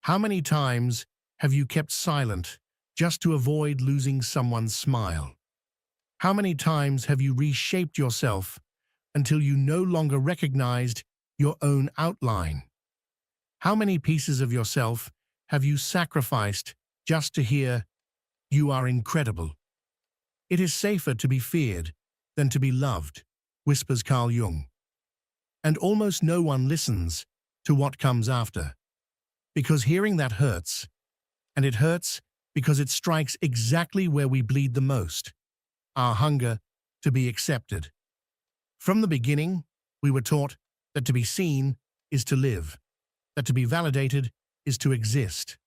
How many times have you kept silent just to avoid losing someone's smile? How many times have you reshaped yourself until you no longer recognized your own outline? How many pieces of yourself have you sacrificed just to hear, "You are incredible"? It is safer to be feared than to be loved, whispers Carl Jung. And almost no one listens to what comes after. Because hearing that hurts, and it hurts because it strikes exactly where we bleed the most, our hunger to be accepted. From the beginning, we were taught that to be seen is to live, that to be validated is to exist.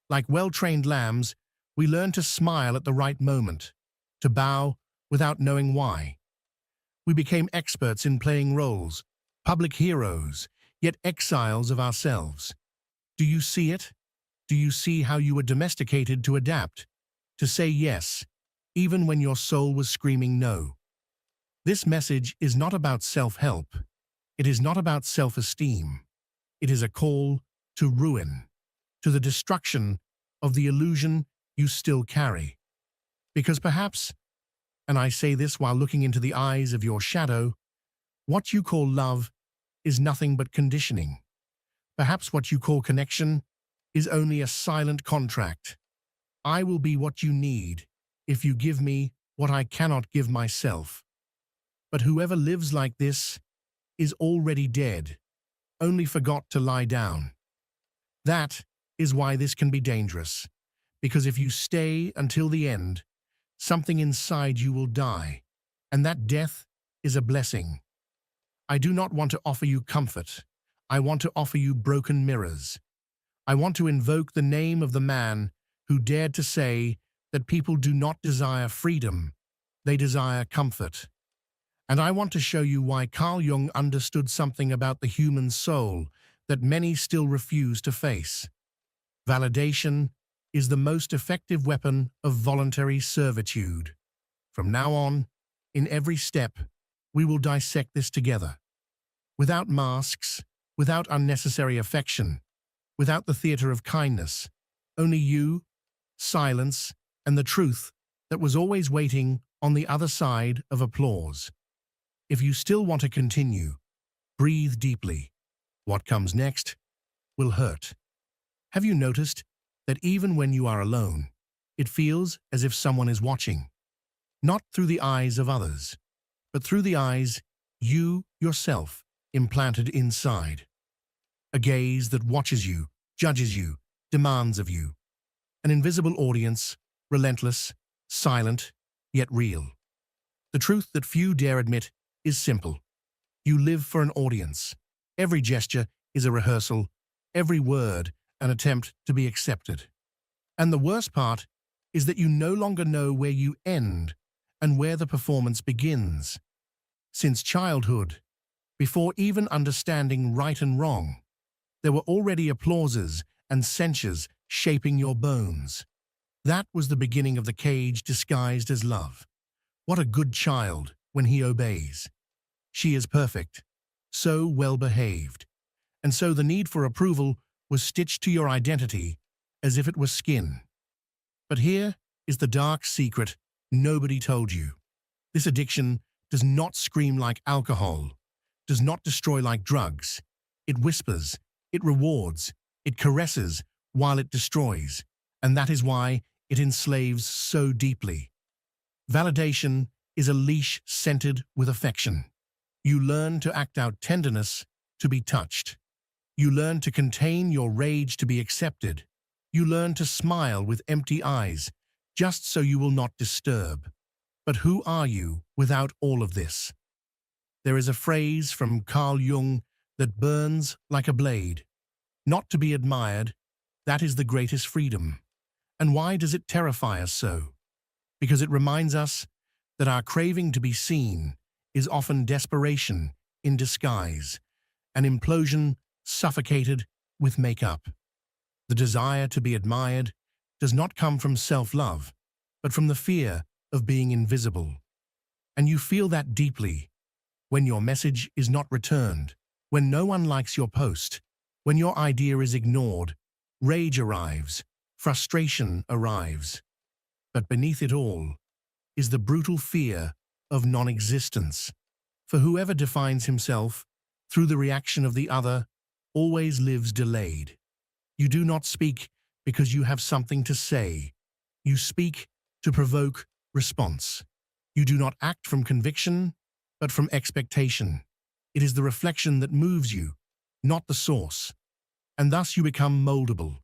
Like well-trained lambs, we learn to smile at the right moment, to bow without knowing why. We became experts in playing roles, public heroes, yet exiles of ourselves. Do you see it? Do you see how you were domesticated to adapt, to say yes, even when your soul was screaming no? This message is not about self-help. It is not about self-esteem. It is a call to ruin, to the destruction of the illusion you still carry. Because perhaps, and I say this while looking into the eyes of your shadow, what you call love is nothing but conditioning. Perhaps what you call connection is only a silent contract. I will be what you need if you give me what I cannot give myself. But whoever lives like this is already dead, only forgot to lie down. That is why this can be dangerous, because if you stay until the end, something inside you will die, and that death is a blessing. I do not want to offer you comfort. I want to offer you broken mirrors. I want to invoke the name of the man who dared to say that people do not desire freedom, they desire comfort. And I want to show you why Carl Jung understood something about the human soul that many still refuse to face. Validation is the most effective weapon of voluntary servitude. From now on, in every step, we will dissect this together. Without masks, without unnecessary affection, without the theater of kindness, only you, silence, and the truth that was always waiting on the other side of applause. If you still want to continue, breathe deeply. What comes next will hurt. Have you noticed that even when you are alone, it feels as if someone is watching? Not through the eyes of others, but through the eyes you yourself implanted inside. A gaze that watches you, judges you, demands of you. An invisible audience, relentless, silent, yet real. The truth that few dare admit is simple. You live for an audience. Every gesture is a rehearsal, every word an attempt to be accepted. And the worst part is that you no longer know where you end and where the performance begins. Since childhood, before even understanding right and wrong, there were already applauses and censures shaping your bones. That was the beginning of the cage disguised as love. What a good child when he obeys. She is perfect, so well behaved. And so the need for approval was stitched to your identity as if it were skin. But here is the dark secret nobody told you. This addiction does not scream like alcohol, does not destroy like drugs. It whispers, it rewards, it caresses while it destroys. And that is why it enslaves so deeply. Validation is a leash scented with affection. You learn to act out tenderness to be touched. You learn to contain your rage to be accepted. You learn to smile with empty eyes, just so you will not disturb. But who are you without all of this? There is a phrase from Carl Jung that burns like a blade. Not to be admired, that is the greatest freedom. And why does it terrify us so? Because it reminds us that our craving to be seen is often desperation in disguise, an implosion suffocated with makeup. The desire to be admired does not come from self-love, but from the fear of being invisible. And you feel that deeply when your message is not returned, when no one likes your post, when your idea is ignored, Rage arrives, frustration arrives. But beneath it all is the brutal fear of non-existence. For whoever defines himself through the reaction of the other always lives delayed. You do not speak because you have something to say. You speak to provoke response. You do not act from conviction, but from expectation. It is the reflection that moves you, not the source. And thus you become moldable.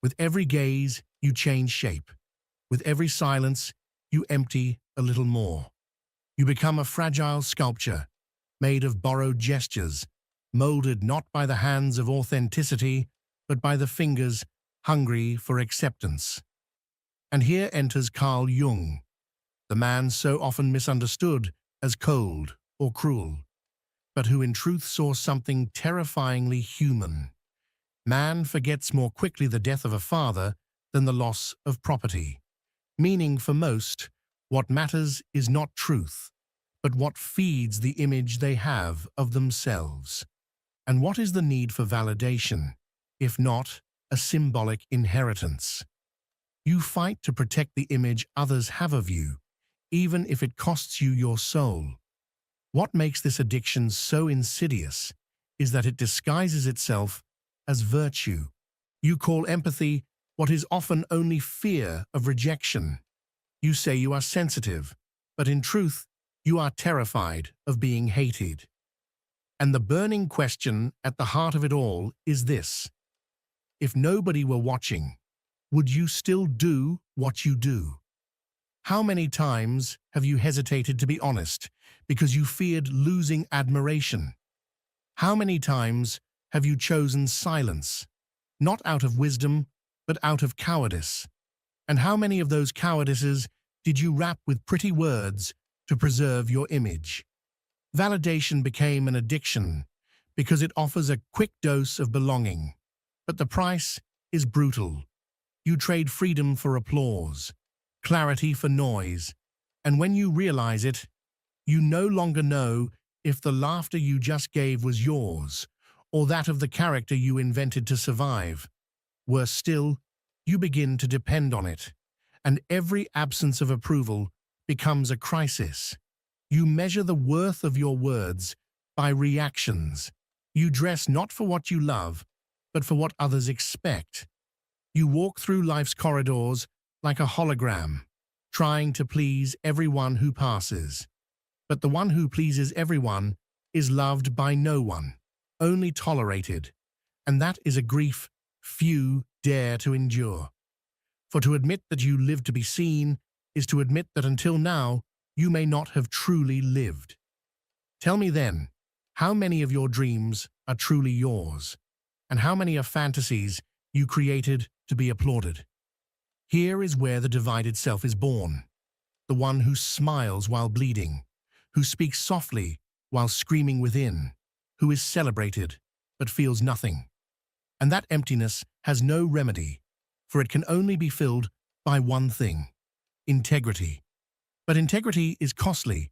With every gaze, you change shape. With every silence, you empty a little more. You become a fragile sculpture, made of borrowed gestures, molded not by the hands of authenticity, but by the fingers hungry for acceptance. And here enters Carl Jung, the man so often misunderstood as cold or cruel, but who in truth saw something terrifyingly human. Man forgets more quickly the death of a father than the loss of property. Meaning for most, what matters is not truth, but what feeds the image they have of themselves. And what is the need for validation, if not a symbolic inheritance? You fight to protect the image others have of you, even if it costs you your soul. What makes this addiction so insidious is that it disguises itself as virtue. You call empathy what is often only fear of rejection. You say you are sensitive, but in truth, you are terrified of being hated. And the burning question at the heart of it all is this: if nobody were watching, would you still do what you do? How many times have you hesitated to be honest because you feared losing admiration? How many times have you chosen silence, not out of wisdom, but out of cowardice? And how many of those cowardices did you wrap with pretty words to preserve your image? Validation became an addiction because it offers a quick dose of belonging. But the price is brutal. You trade freedom for applause, clarity for noise, and when you realize it, you no longer know if the laughter you just gave was yours or that of the character you invented to survive. Worse still, you begin to depend on it, and every absence of approval becomes a crisis. You measure the worth of your words by reactions. You dress not for what you love, but for what others expect. You walk through life's corridors like a hologram, trying to please everyone who passes. But the one who pleases everyone is loved by no one, only tolerated, and that is a grief few dare to endure. For to admit that you live to be seen is to admit that until now you may not have truly lived. Tell me then, how many of your dreams are truly yours, and how many are fantasies you created to be applauded? Here is where the divided self is born, the one who smiles while bleeding, who speaks softly while screaming within, who is celebrated but feels nothing. And that emptiness has no remedy, for it can only be filled by one thing: integrity. But integrity is costly,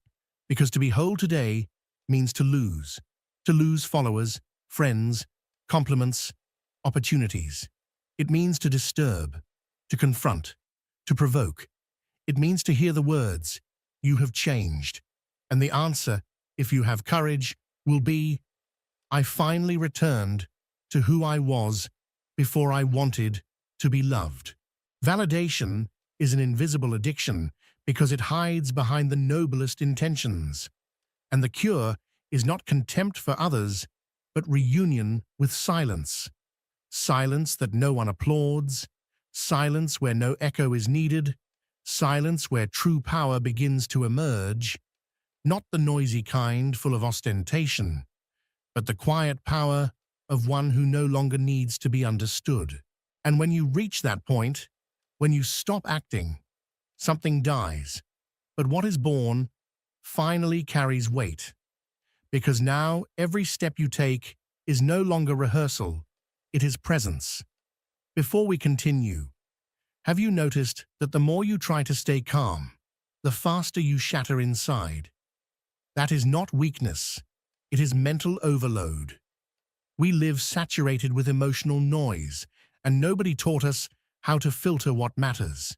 because to be whole today means to lose followers, friends, compliments, opportunities. It means to disturb, to confront, to provoke. It means to hear the words, "You have changed." And the answer, if you have courage, will be, "I finally returned to who I was before I wanted to be loved." Validation is an invisible addiction because it hides behind the noblest intentions. And the cure is not contempt for others, but reunion with silence. Silence that no one applauds, silence where no echo is needed, silence where true power begins to emerge, not the noisy kind full of ostentation, but the quiet power of one who no longer needs to be understood. And when you reach that point, when you stop acting, something dies. But what is born finally carries weight, because now every step you take is no longer rehearsal, it is presence. Before we continue, have you noticed that the more you try to stay calm, the faster you shatter inside? That is not weakness, it is mental overload. We live saturated with emotional noise, and nobody taught us how to filter what matters.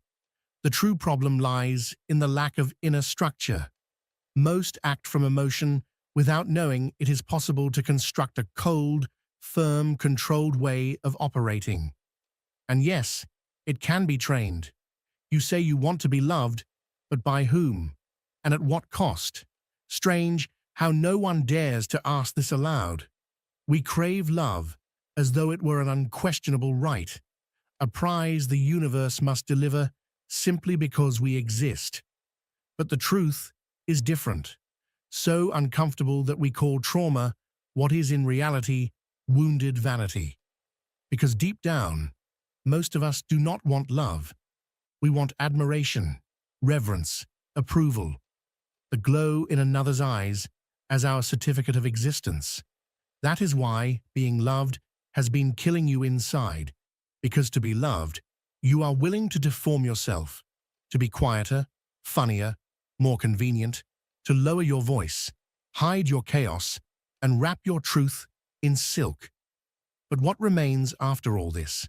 The true problem lies in the lack of inner structure. Most act from emotion without knowing it is possible to construct a cold, firm, controlled way of operating. And yes, it can be trained. You say you want to be loved, but by whom? And at what cost? Strange how no one dares to ask this aloud. We crave love as though it were an unquestionable right, a prize the universe must deliver simply because we exist. But the truth is different, so uncomfortable that we call trauma what is in reality wounded vanity. Because deep down, most of us do not want love. We want admiration, reverence, approval, the glow in another's eyes as our certificate of existence. That is why being loved has been killing you inside, because to be loved, you are willing to deform yourself, to be quieter, funnier, more convenient, to lower your voice, hide your chaos, and wrap your truth in silk. But what remains after all this?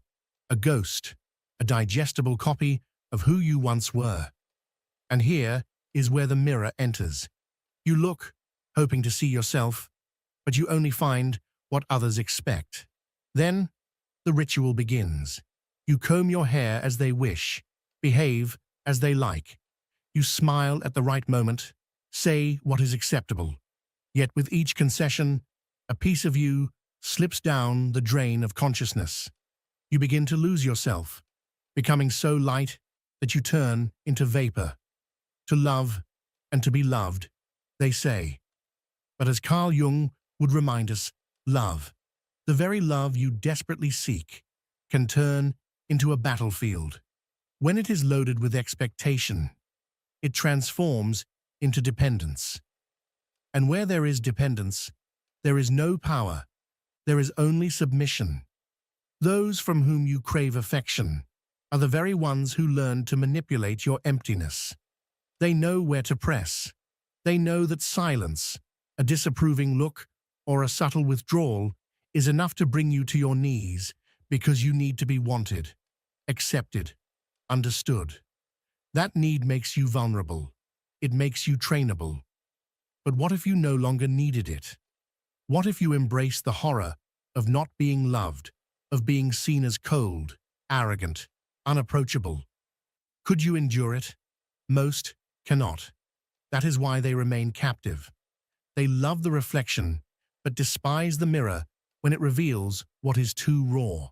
A ghost, a digestible copy of who you once were. And here is where the mirror enters. You look, hoping to see yourself, but you only find what others expect. Then, the ritual begins. You comb your hair as they wish, behave as they like. You smile at the right moment, say what is acceptable. Yet with each concession, a piece of you slips down the drain of consciousness. You begin to lose yourself, becoming so light that you turn into vapor. To love and to be loved, they say. But as Carl Jung would remind us, love, the very love you desperately seek, can turn into a battlefield. When it is loaded with expectation, it transforms into dependence. And where there is dependence, there is no power, there is only submission. Those from whom you crave affection are the very ones who learn to manipulate your emptiness. They know where to press. They know that silence, a disapproving look, or a subtle withdrawal is enough to bring you to your knees because you need to be wanted, accepted, understood. That need makes you vulnerable. It makes you trainable. But what if you no longer needed it? What if you embraced the horror of not being loved, of being seen as cold, arrogant, unapproachable? Could you endure it? Most cannot. That is why they remain captive. They love the reflection, but despise the mirror when it reveals what is too raw.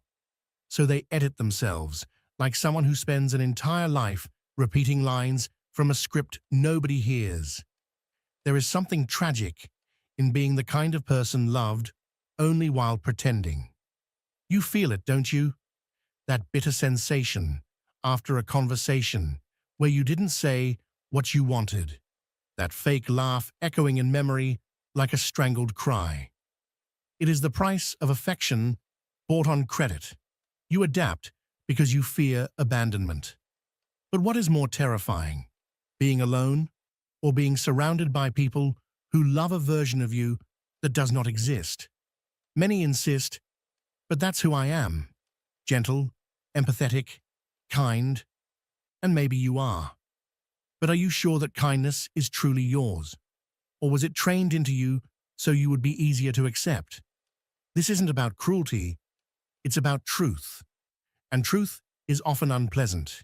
So they edit themselves, like someone who spends an entire life repeating lines from a script nobody hears. There is something tragic in being the kind of person loved only while pretending. You feel it, don't you? That bitter sensation after a conversation where you didn't say what you wanted. That fake laugh echoing in memory like a strangled cry. It is the price of affection bought on credit. You adapt because you fear abandonment. But what is more terrifying? Being alone or being surrounded by people who love a version of you that does not exist? Many insist, but that's who I am. Gentle, empathetic, kind, and maybe you are. But are you sure that kindness is truly yours? Or was it trained into you so you would be easier to accept? This isn't about cruelty, it's about truth. And truth is often unpleasant,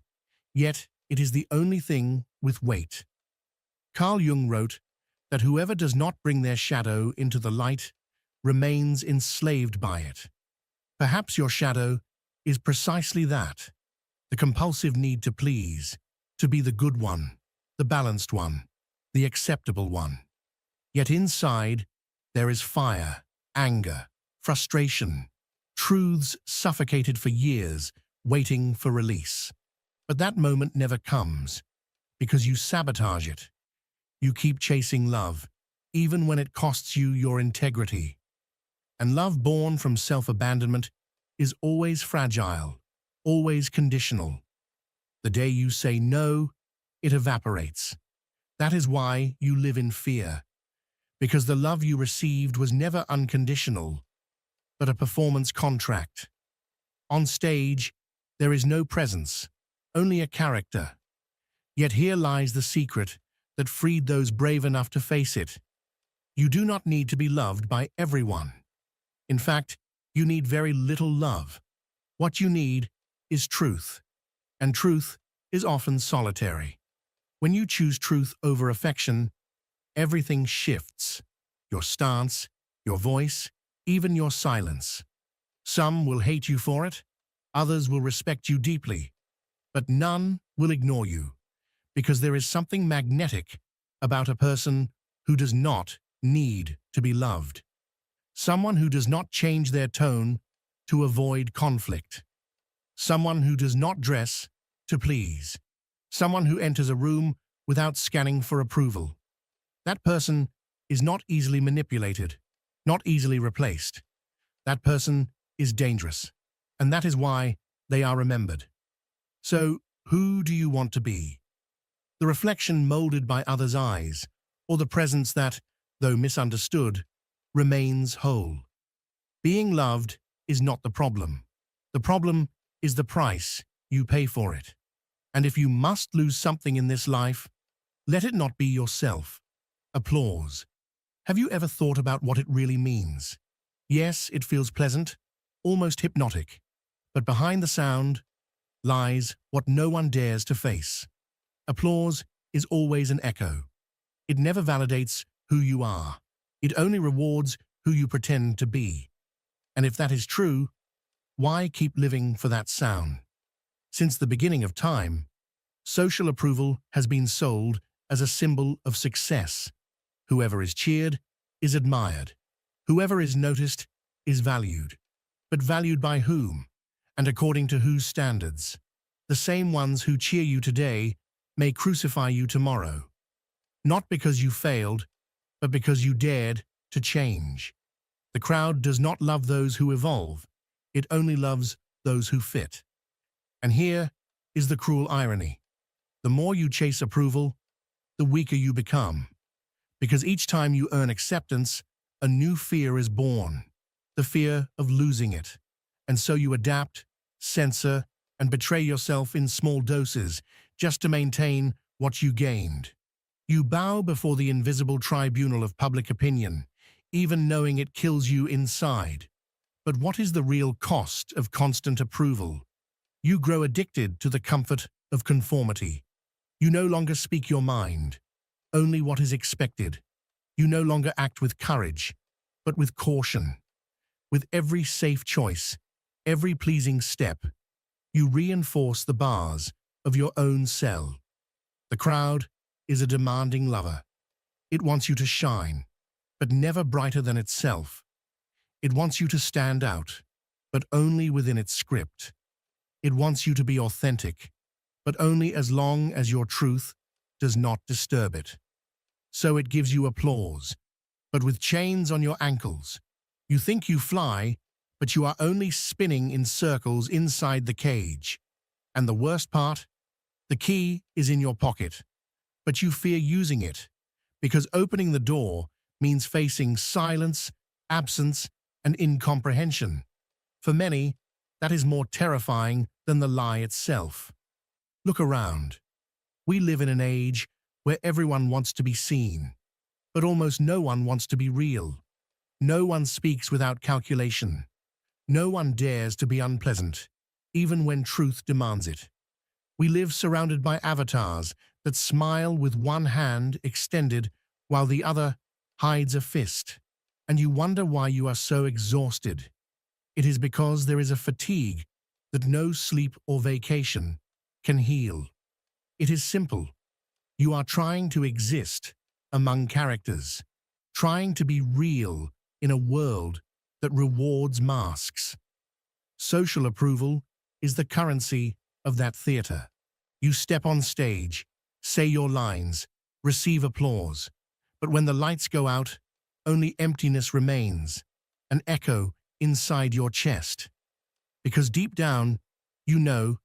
yet it is the only thing with weight. Carl Jung wrote that whoever does not bring their shadow into the light remains enslaved by it. Perhaps your shadow is precisely that, the compulsive need to please, to be the good one, the balanced one, the acceptable one. Yet inside, there is fire, anger, frustration, truths suffocated for years, waiting for release. But that moment never comes, because you sabotage it. You keep chasing love, even when it costs you your integrity. And love born from self-abandonment is always fragile, always conditional. The day you say no, it evaporates. That is why you live in fear, because the love you received was never unconditional, but a performance contract. On stage, there is no presence, only a character. Yet here lies the secret that freed those brave enough to face it. You do not need to be loved by everyone. In fact, you need very little love. What you need is truth, and truth is often solitary. When you choose truth over affection, everything shifts. Your stance, your voice, even your silence. Some will hate you for it, others will respect you deeply, but none will ignore you, because there is something magnetic about a person who does not need to be loved. Someone who does not change their tone to avoid conflict. Someone who does not dress to please. Someone who enters a room without scanning for approval. That person is not easily manipulated, not easily replaced. That person is dangerous, and that is why they are remembered. So, who do you want to be? The reflection molded by others' eyes, or the presence that, though misunderstood, remains whole? Being loved is not the problem. The problem is the price you pay for it. And if you must lose something in this life, let it not be yourself. Applause. Have you ever thought about what it really means? Yes, it feels pleasant, almost hypnotic, but behind the sound lies what no one dares to face. Applause is always an echo. It never validates who you are. It only rewards who you pretend to be. And if that is true, why keep living for that sound? Since the beginning of time, social approval has been sold as a symbol of success. Whoever is cheered is admired. Whoever is noticed is valued. But valued by whom? And according to whose standards? The same ones who cheer you today may crucify you tomorrow. Not because you failed, but because you dared to change. The crowd does not love those who evolve. It only loves those who fit. And here is the cruel irony. The more you chase approval, the weaker you become. Because each time you earn acceptance, a new fear is born, the fear of losing it. And so you adapt, censor, and betray yourself in small doses just to maintain what you gained. You bow before the invisible tribunal of public opinion, even knowing it kills you inside. But what is the real cost of constant approval? You grow addicted to the comfort of conformity. You no longer speak your mind, only what is expected. You no longer act with courage, but with caution. With every safe choice, every pleasing step, you reinforce the bars of your own cell. The crowd is a demanding lover. It wants you to shine, but never brighter than itself. It wants you to stand out, but only within its script. It wants you to be authentic, but only as long as your truth does not disturb it. So it gives you applause, but with chains on your ankles. You think you fly, but you are only spinning in circles inside the cage. And the worst part? The key is in your pocket, but you fear using it, because opening the door means facing silence, absence, and incomprehension. For many, that is more terrifying than the lie itself. Look around. We live in an age where everyone wants to be seen, but almost no one wants to be real. No one speaks without calculation. No one dares to be unpleasant, even when truth demands it. We live surrounded by avatars that smile with one hand extended while the other hides a fist. And you wonder why you are so exhausted. It is because there is a fatigue that no sleep or vacation can heal. It is simple. You are trying to exist among characters, trying to be real in a world that rewards masks. Social approval is the currency of that theater. You step on stage, say your lines, receive applause. But when the lights go out, only emptiness remains, an echo inside your chest. Because deep down, you know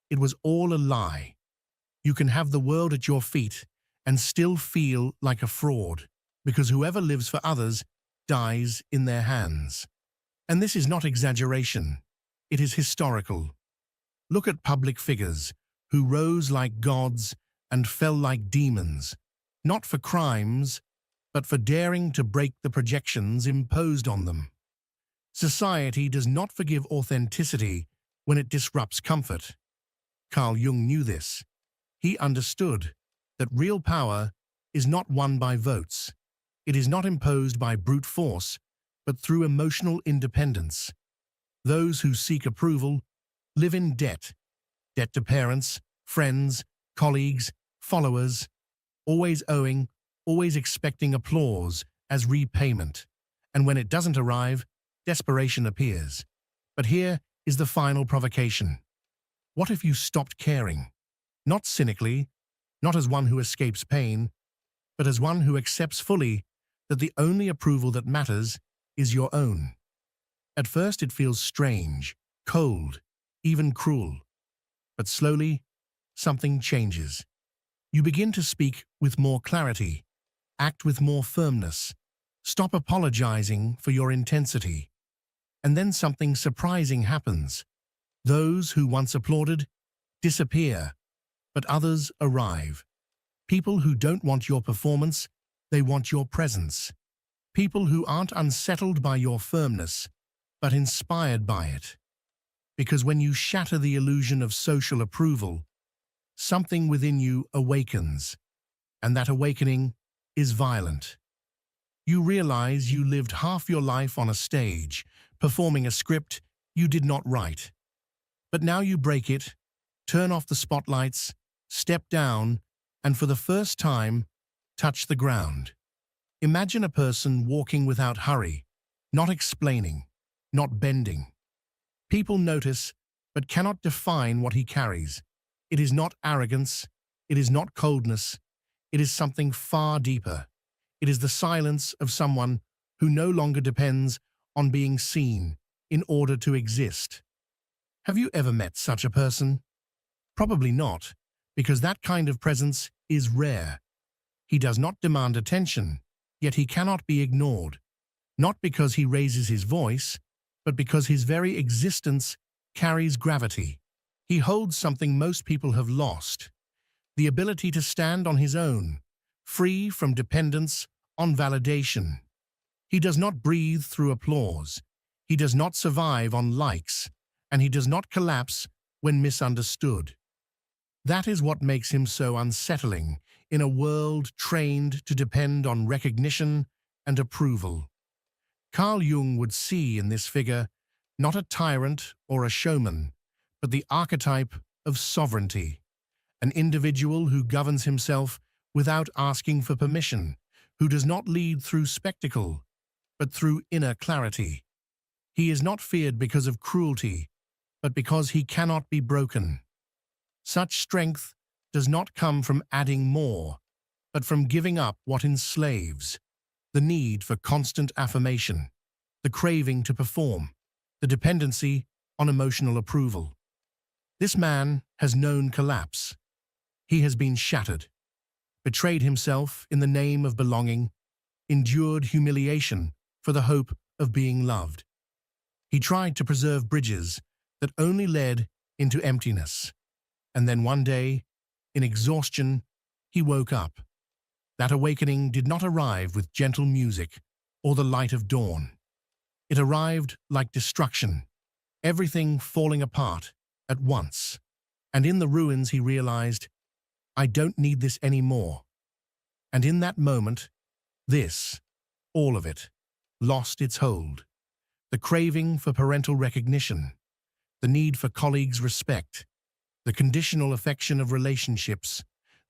it was all a lie. You can have the world at your feet and still feel like a fraud, because whoever lives for others dies in their hands. And this is not exaggeration. It is historical. Look at public figures who rose like gods and fell like demons, not for crimes, but for daring to break the projections imposed on them. Society does not forgive authenticity when it disrupts comfort. Carl Jung knew this. He understood that real power is not won by votes. It is not imposed by brute force, but through emotional independence. Those who seek approval live in debt. Debt to parents, friends, colleagues, followers, always owing, always expecting applause as repayment. And when it doesn't arrive, desperation appears. But here is the final provocation. What if you stopped caring? Not cynically, not as one who escapes pain, but as one who accepts fully that the only approval that matters is your own. At first it feels strange, cold, even cruel. But slowly, something changes. You begin to speak with more clarity, act with more firmness, stop apologizing for your intensity. And then something surprising happens. Those who once applauded disappear, but others arrive. People who don't want your performance, they want your presence. People who aren't unsettled by your firmness, but inspired by it. Because when you shatter the illusion of social approval, something within you awakens, and that awakening is violent. You realize you lived half your life on a stage, performing a script you did not write. But now you break it, turn off the spotlights, step down, and for the first time, touch the ground. Imagine a person walking without hurry, not explaining, not bending. People notice, but cannot define what he carries. It is not arrogance, it is not coldness, it is something far deeper. It is the silence of someone who no longer depends on being seen in order to exist. Have you ever met such a person? Probably not, because that kind of presence is rare. He does not demand attention, yet he cannot be ignored, not because he raises his voice, but because his very existence carries gravity. He holds something most people have lost, the ability to stand on his own, free from dependence on validation. He does not breathe through applause. He does not survive on likes, and he does not collapse when misunderstood. That is what makes him so unsettling in a world trained to depend on recognition and approval. Carl Jung would see in this figure not a tyrant or a showman, but the archetype of sovereignty, an individual who governs himself without asking for permission, who does not lead through spectacle, but through inner clarity. He is not feared because of cruelty, but because he cannot be broken. Such strength does not come from adding more, but from giving up what enslaves, the need for constant affirmation, the craving to perform, the dependency on emotional approval. This man has known collapse. He has been shattered, betrayed himself in the name of belonging, endured humiliation for the hope of being loved. He tried to preserve bridges that only led into emptiness. And then one day, in exhaustion, he woke up. That awakening did not arrive with gentle music or the light of dawn. It arrived like destruction, everything falling apart at once. And in the ruins he realized, I don't need this anymore. And in that moment, this, all of it, lost its hold. The craving for parental recognition, the need for colleagues' respect, the conditional affection of relationships,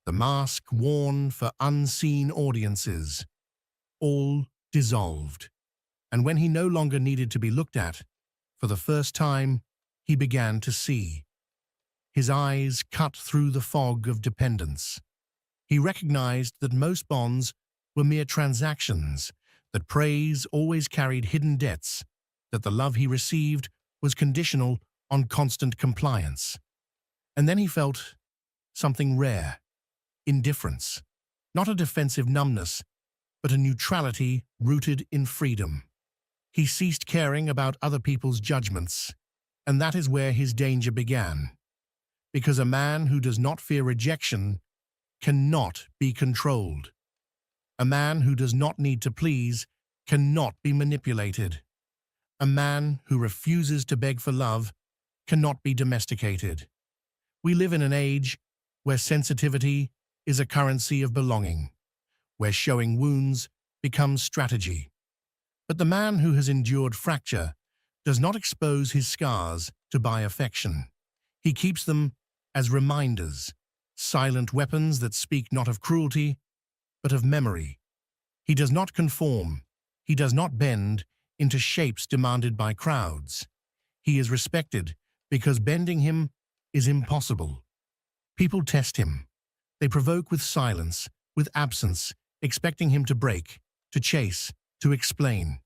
the mask worn for unseen audiences, all dissolved. And when he no longer needed to be looked at, for the first time, he began to see. His eyes cut through the fog of dependence. He recognized that most bonds were mere transactions, that praise always carried hidden debts, that the love he received was conditional on constant compliance. And then he felt something rare, indifference, not a defensive numbness, but a neutrality rooted in freedom. He ceased caring about other people's judgments. And that is where his danger began. Because a man who does not fear rejection cannot be controlled. A man who does not need to please cannot be manipulated. A man who refuses to beg for love cannot be domesticated. We live in an age where sensitivity is a currency of belonging, where showing wounds becomes strategy. But the man who has endured fracture does not expose his scars to buy affection. He keeps them as reminders, silent weapons that speak not of cruelty, but of memory. He does not conform. He does not bend into shapes demanded by crowds. He is respected because bending him is impossible. People test him. They provoke with silence, with absence, expecting him to break, to chase, to explain.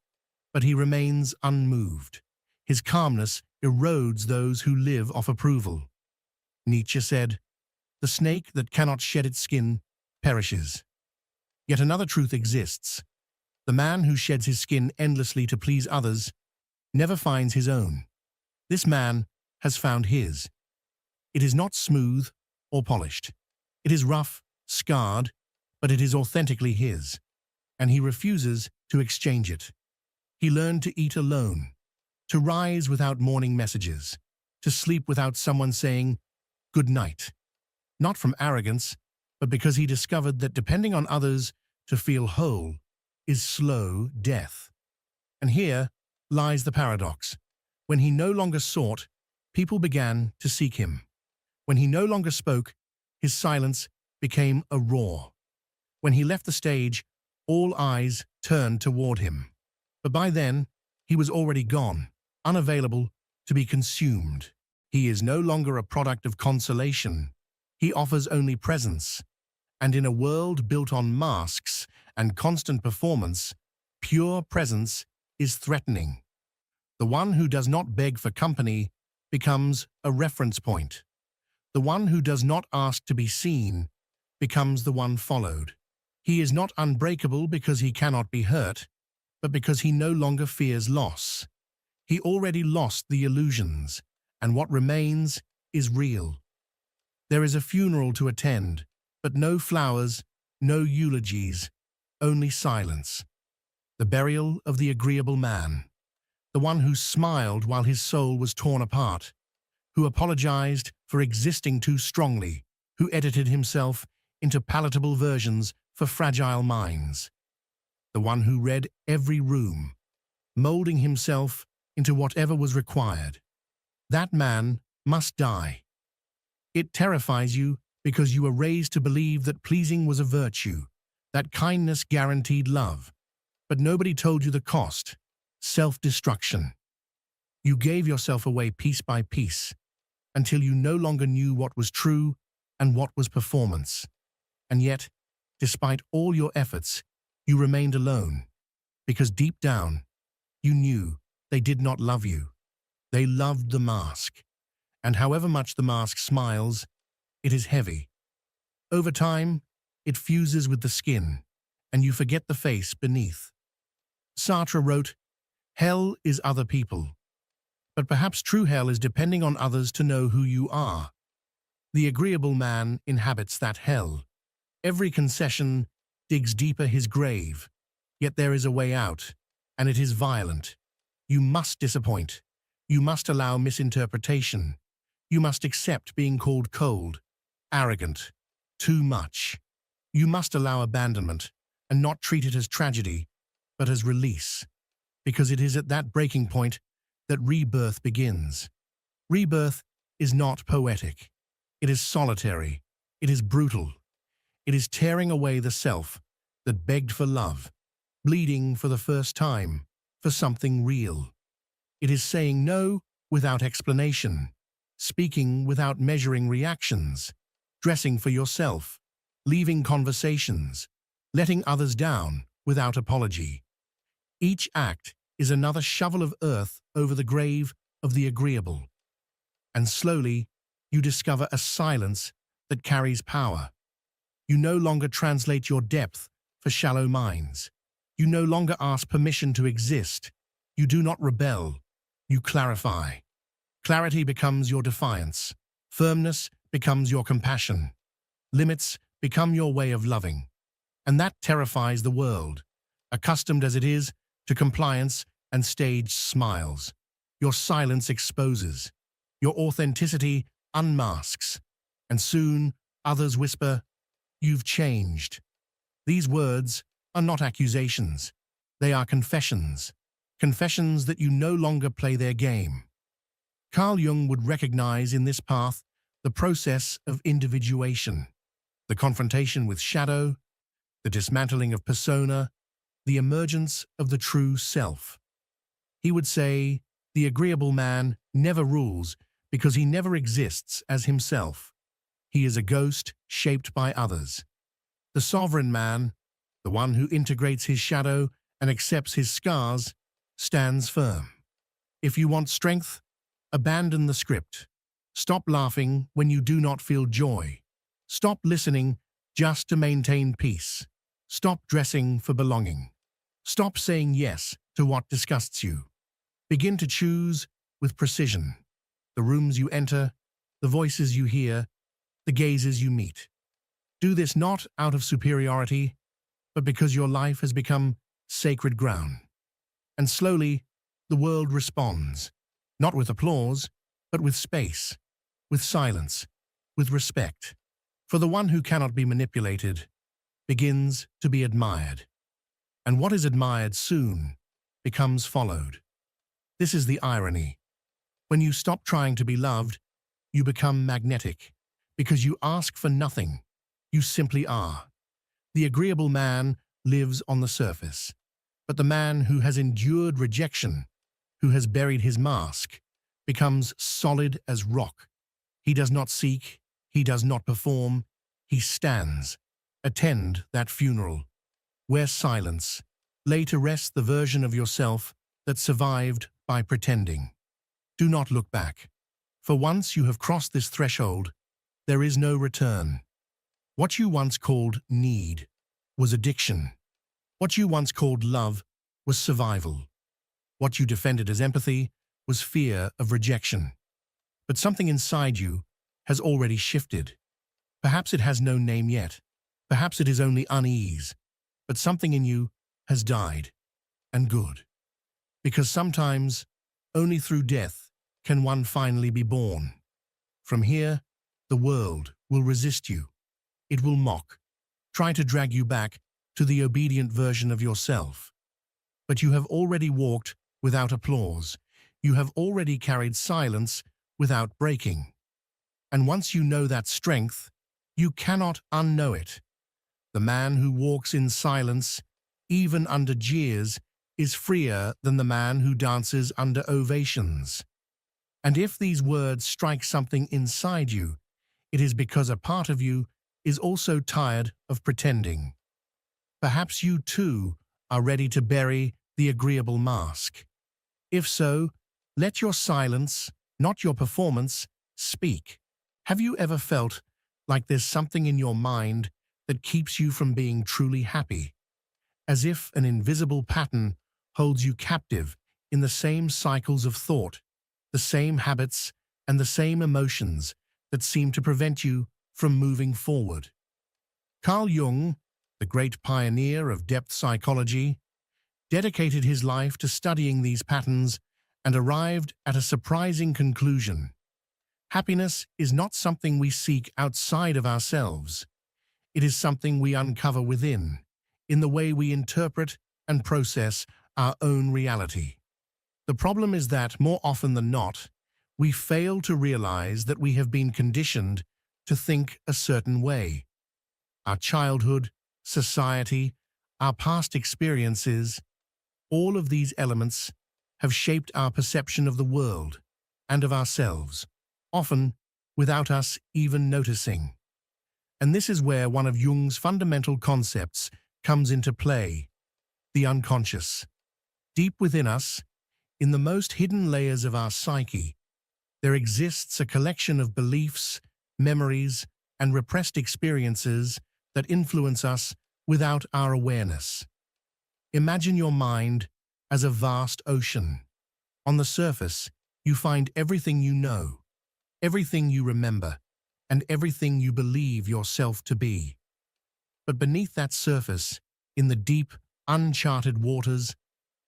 But he remains unmoved. His calmness erodes those who live off approval. Nietzsche said, "The snake that cannot shed its skin perishes." Yet another truth exists. The man who sheds his skin endlessly to please others never finds his own. This man has found his. It is not smooth or polished. It is rough, scarred, but it is authentically his, and he refuses to exchange it. He learned to eat alone, to rise without morning messages, to sleep without someone saying, "Good night." Not from arrogance, but because he discovered that depending on others to feel whole is slow death. And here lies the paradox. When he no longer sought, people began to seek him. When he no longer spoke, his silence became a roar. When he left the stage, all eyes turned toward him. But by then, he was already gone, unavailable to be consumed. He is no longer a product of consolation. He offers only presence. And in a world built on masks and constant performance, pure presence is threatening. The one who does not beg for company becomes a reference point. The one who does not ask to be seen becomes the one followed. He is not unbreakable because he cannot be hurt, but because he no longer fears loss. He already lost the illusions, and what remains is real. There is a funeral to attend, but no flowers, no eulogies, only silence. The burial of the agreeable man, the one who smiled while his soul was torn apart, who apologized for existing too strongly, who edited himself into palatable versions for fragile minds. The one who read every room, molding himself into whatever was required. That man must die. It terrifies you because you were raised to believe that pleasing was a virtue, that kindness guaranteed love. But nobody told you the cost: self-destruction. You gave yourself away piece by piece, until you no longer knew what was true and what was performance. And yet, despite all your efforts, you remained alone, because deep down, you knew they did not love you. They loved the mask. And however much the mask smiles, it is heavy. Over time, it fuses with the skin, and you forget the face beneath. Sartre wrote, "Hell is other people. But perhaps true hell is depending on others to know who you are." The agreeable man inhabits that hell. Every concession digs deeper his grave, yet there is a way out, and it is violent. You must disappoint. You must allow misinterpretation. You must accept being called cold, arrogant, too much. You must allow abandonment and not treat it as tragedy, but as release, because it is at that breaking point that rebirth begins. Rebirth is not poetic. It is solitary. It is brutal. It is tearing away the self that begged for love, bleeding for the first time for something real. It is saying no without explanation, speaking without measuring reactions, dressing for yourself, leaving conversations, letting others down without apology. Each act is another shovel of earth over the grave of the agreeable. And slowly, you discover a silence that carries power. You no longer translate your depth for shallow minds. You no longer ask permission to exist. You do not rebel. You clarify. Clarity becomes your defiance. Firmness becomes your compassion. Limits become your way of loving. And that terrifies the world, accustomed as it is to compliance and staged smiles. Your silence exposes. Your authenticity unmasks. And soon others whisper, "You've changed." These words are not accusations. They are confessions. Confessions that you no longer play their game. Carl Jung would recognize in this path the process of individuation, the confrontation with shadow, the dismantling of persona, the emergence of the true self. He would say, the agreeable man never rules because he never exists as himself. He is a ghost shaped by others. The sovereign man, the one who integrates his shadow and accepts his scars, stands firm. If you want strength, abandon the script. Stop laughing when you do not feel joy. Stop listening just to maintain peace. Stop dressing for belonging. Stop saying yes to what disgusts you. Begin to choose with precision. The rooms you enter, the voices you hear, the gazes you meet. Do this not out of superiority, but because your life has become sacred ground. And slowly, the world responds, not with applause, but with space, with silence, with respect. For the one who cannot be manipulated begins to be admired. And what is admired soon becomes followed. This is the irony. When you stop trying to be loved, you become magnetic. Because you ask for nothing, you simply are. The agreeable man lives on the surface. But the man who has endured rejection, who has buried his mask, becomes solid as rock. He does not seek, he does not perform, he stands. Attend that funeral. Wear silence. Lay to rest the version of yourself that survived by pretending. Do not look back. For once you have crossed this threshold, there is no return. What you once called need was addiction. What you once called love was survival. What you defended as empathy was fear of rejection. But something inside you has already shifted. Perhaps it has no name yet. Perhaps it is only unease. But something in you has died. And good. Because sometimes, only through death can one finally be born. From here, the world will resist you. It will mock, try to drag you back to the obedient version of yourself. But you have already walked without applause. You have already carried silence without breaking. And once you know that strength, you cannot unknow it. The man who walks in silence, even under jeers, is freer than the man who dances under ovations. And if these words strike something inside you, it is because a part of you is also tired of pretending. Perhaps you too are ready to bury the agreeable mask. If so, let your silence, not your performance, speak. Have you ever felt like there's something in your mind that keeps you from being truly happy? As if an invisible pattern holds you captive in the same cycles of thought, the same habits and the same emotions that seem to prevent you from moving forward. Carl Jung, the great pioneer of depth psychology, dedicated his life to studying these patterns and arrived at a surprising conclusion. Happiness is not something we seek outside of ourselves. It is something we uncover within, in the way we interpret and process our own reality. The problem is that, more often than not, we fail to realize that we have been conditioned to think a certain way. Our childhood, society, our past experiences, all of these elements have shaped our perception of the world and of ourselves, often without us even noticing. And this is where one of Jung's fundamental concepts comes into play: the unconscious. Deep within us, in the most hidden layers of our psyche, there exists a collection of beliefs, memories, and repressed experiences that influence us without our awareness. Imagine your mind as a vast ocean. On the surface, you find everything you know, everything you remember, and everything you believe yourself to be. But beneath that surface, in the deep, uncharted waters,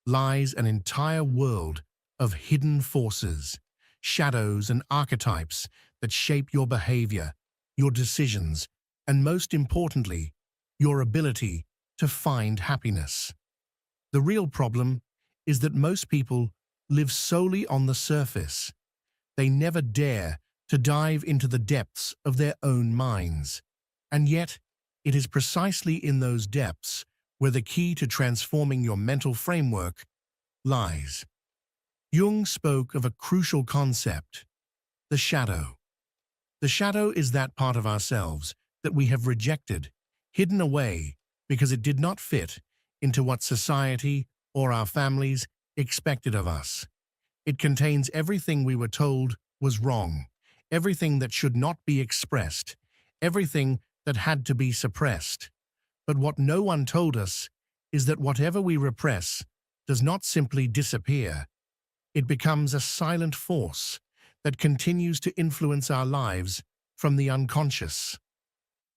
lies an entire world of hidden forces, shadows and archetypes that shape your behavior, your decisions, and most importantly, your ability to find happiness. The real problem is that most people live solely on the surface. They never dare to dive into the depths of their own minds. And yet, it is precisely in those depths where the key to transforming your mental framework lies. Jung spoke of a crucial concept, the shadow. The shadow is that part of ourselves that we have rejected, hidden away because it did not fit into what society or our families expected of us. It contains everything we were told was wrong, everything that should not be expressed, everything that had to be suppressed. But what no one told us is that whatever we repress does not simply disappear. It becomes a silent force that continues to influence our lives from the unconscious.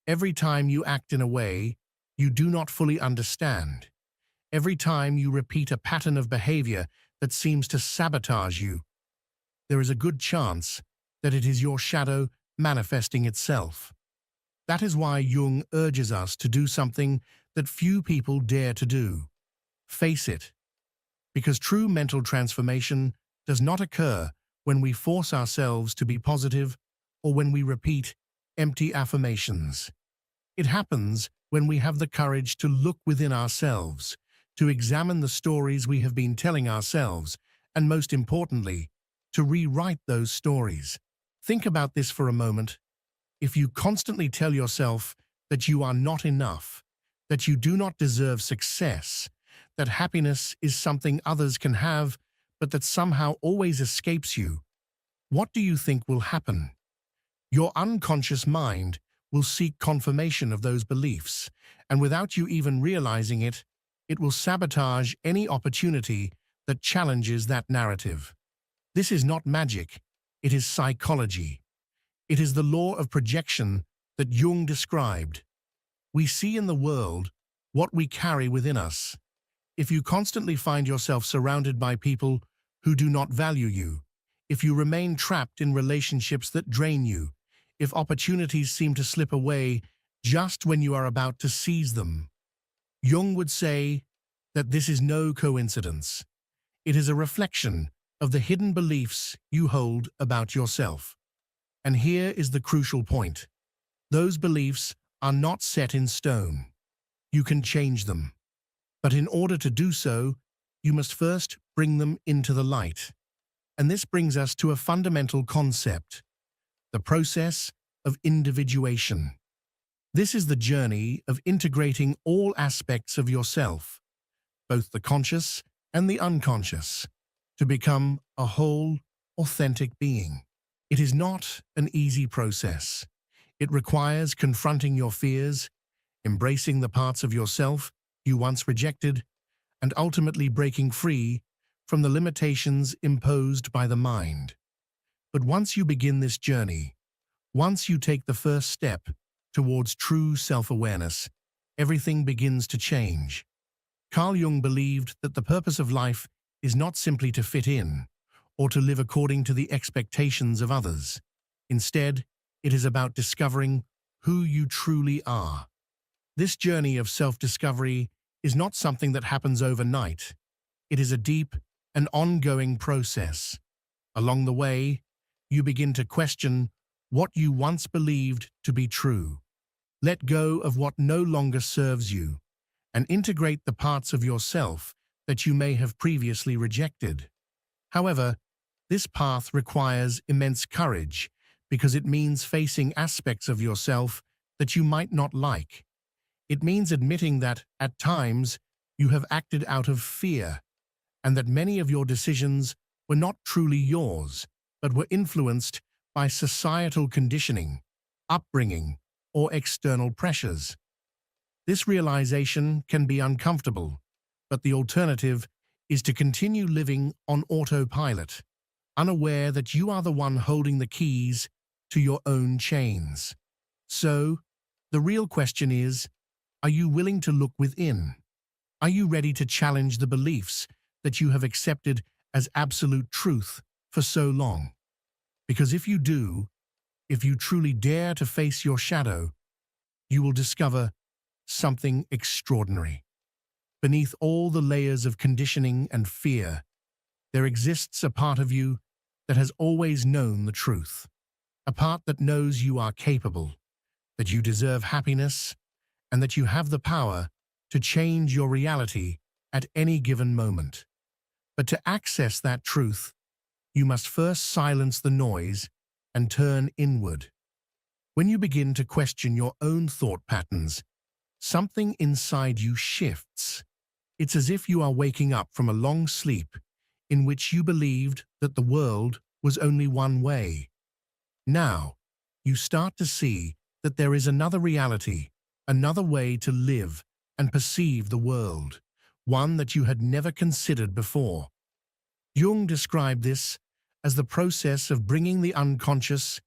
Every time you act in a way you do not fully understand, every time you repeat a pattern of behavior that seems to sabotage you, there is a good chance that it is your shadow manifesting itself. That is why Jung urges us to do something that few people dare to do. Face it. Because true mental transformation does not occur when we force ourselves to be positive or when we repeat empty affirmations. It happens when we have the courage to look within ourselves, to examine the stories we have been telling ourselves, and most importantly, to rewrite those stories. Think about this for a moment. If you constantly tell yourself that you are not enough, that you do not deserve success, that happiness is something others can have, but that somehow always escapes you, what do you think will happen? Your unconscious mind will seek confirmation of those beliefs, and without you even realizing it, it will sabotage any opportunity that challenges that narrative. This is not magic, it is psychology. It is the law of projection that Jung described. We see in the world what we carry within us. If you constantly find yourself surrounded by people who do not value you, if you remain trapped in relationships that drain you, if opportunities seem to slip away just when you are about to seize them, Jung would say that this is no coincidence. It is a reflection of the hidden beliefs you hold about yourself. And here is the crucial point. Those beliefs are not set in stone. You can change them. But in order to do so, you must first bring them into the light. And this brings us to a fundamental concept, the process of individuation. This is the journey of integrating all aspects of yourself, both the conscious and the unconscious, to become a whole, authentic being. It is not an easy process. It requires confronting your fears, embracing the parts of yourself you once rejected, and ultimately breaking free from the limitations imposed by the mind. But once you begin this journey, once you take the first step towards true self-awareness, everything begins to change. Carl Jung believed that the purpose of life is not simply to fit in, or to live according to the expectations of others. Instead, it is about discovering who you truly are. This journey of self-discovery is not something that happens overnight. It is a deep and ongoing process. Along the way, you begin to question what you once believed to be true. Let go of what no longer serves you, and integrate the parts of yourself that you may have previously rejected. However, this path requires immense courage because it means facing aspects of yourself that you might not like. It means admitting that, at times, you have acted out of fear, and that many of your decisions were not truly yours, but were influenced by societal conditioning, upbringing, or external pressures. This realization can be uncomfortable, but the alternative is to continue living on autopilot, unaware that you are the one holding the keys to your own chains. So, the real question is, are you willing to look within? Are you ready to challenge the beliefs that you have accepted as absolute truth for so long? Because if you do, if you truly dare to face your shadow, you will discover something extraordinary. Beneath all the layers of conditioning and fear, there exists a part of you that has always known the truth. A part that knows you are capable, that you deserve happiness, and that you have the power to change your reality at any given moment. But to access that truth, you must first silence the noise and turn inward. When you begin to question your own thought patterns, something inside you shifts. It's as if you are waking up from a long sleep in which you believed that the world was only one way. Now, you start to see that there is another reality, another way to live and perceive the world, one that you had never considered before. Jung described this as the process of bringing the unconscious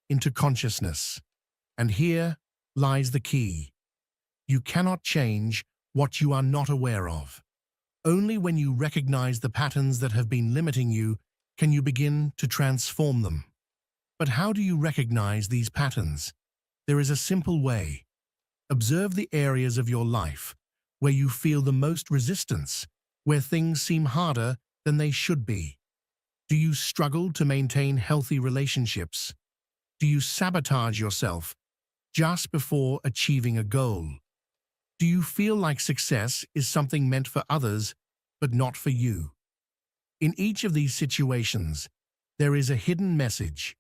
into consciousness. And here lies the key. You cannot change what you are not aware of. Only when you recognize the patterns that have been limiting you can you begin to transform them. But how do you recognize these patterns? There is a simple way. Observe the areas of your life where you feel the most resistance, where things seem harder than they should be. Do you struggle to maintain healthy relationships? Do you sabotage yourself just before achieving a goal? Do you feel like success is something meant for others, but not for you? In each of these situations, there is a hidden message.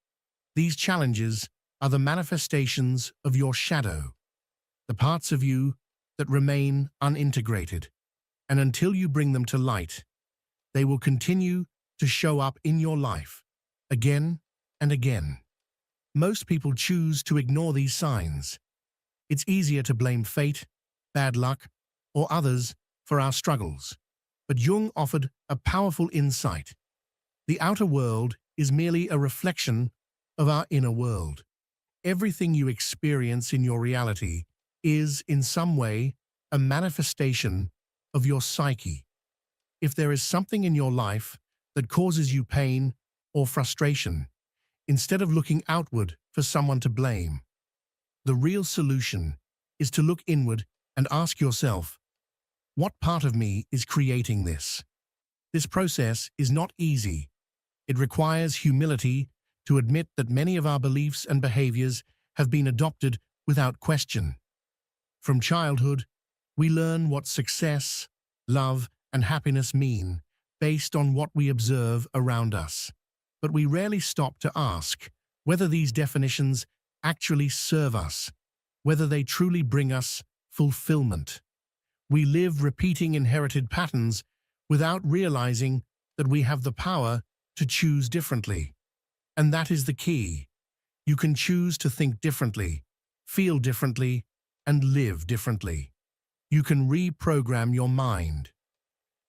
These challenges are the manifestations of your shadow, the parts of you that remain unintegrated. And until you bring them to light, they will continue to show up in your life, again and again. Most people choose to ignore these signs. It's easier to blame fate, bad luck, or others for our struggles. But Jung offered a powerful insight. The outer world is merely a reflection of our inner world. Everything you experience in your reality is, in some way, a manifestation of your psyche. If there is something in your life that causes you pain or frustration, instead of looking outward for someone to blame, the real solution is to look inward and ask yourself, what part of me is creating this? This process is not easy. It requires humility to admit that many of our beliefs and behaviors have been adopted without question. From childhood, we learn what success, love, and happiness mean based on what we observe around us. But we rarely stop to ask whether these definitions actually serve us, whether they truly bring us fulfillment. We live repeating inherited patterns without realizing that we have the power to choose differently. And that is the key. You can choose to think differently, feel differently, and live differently. You can reprogram your mind.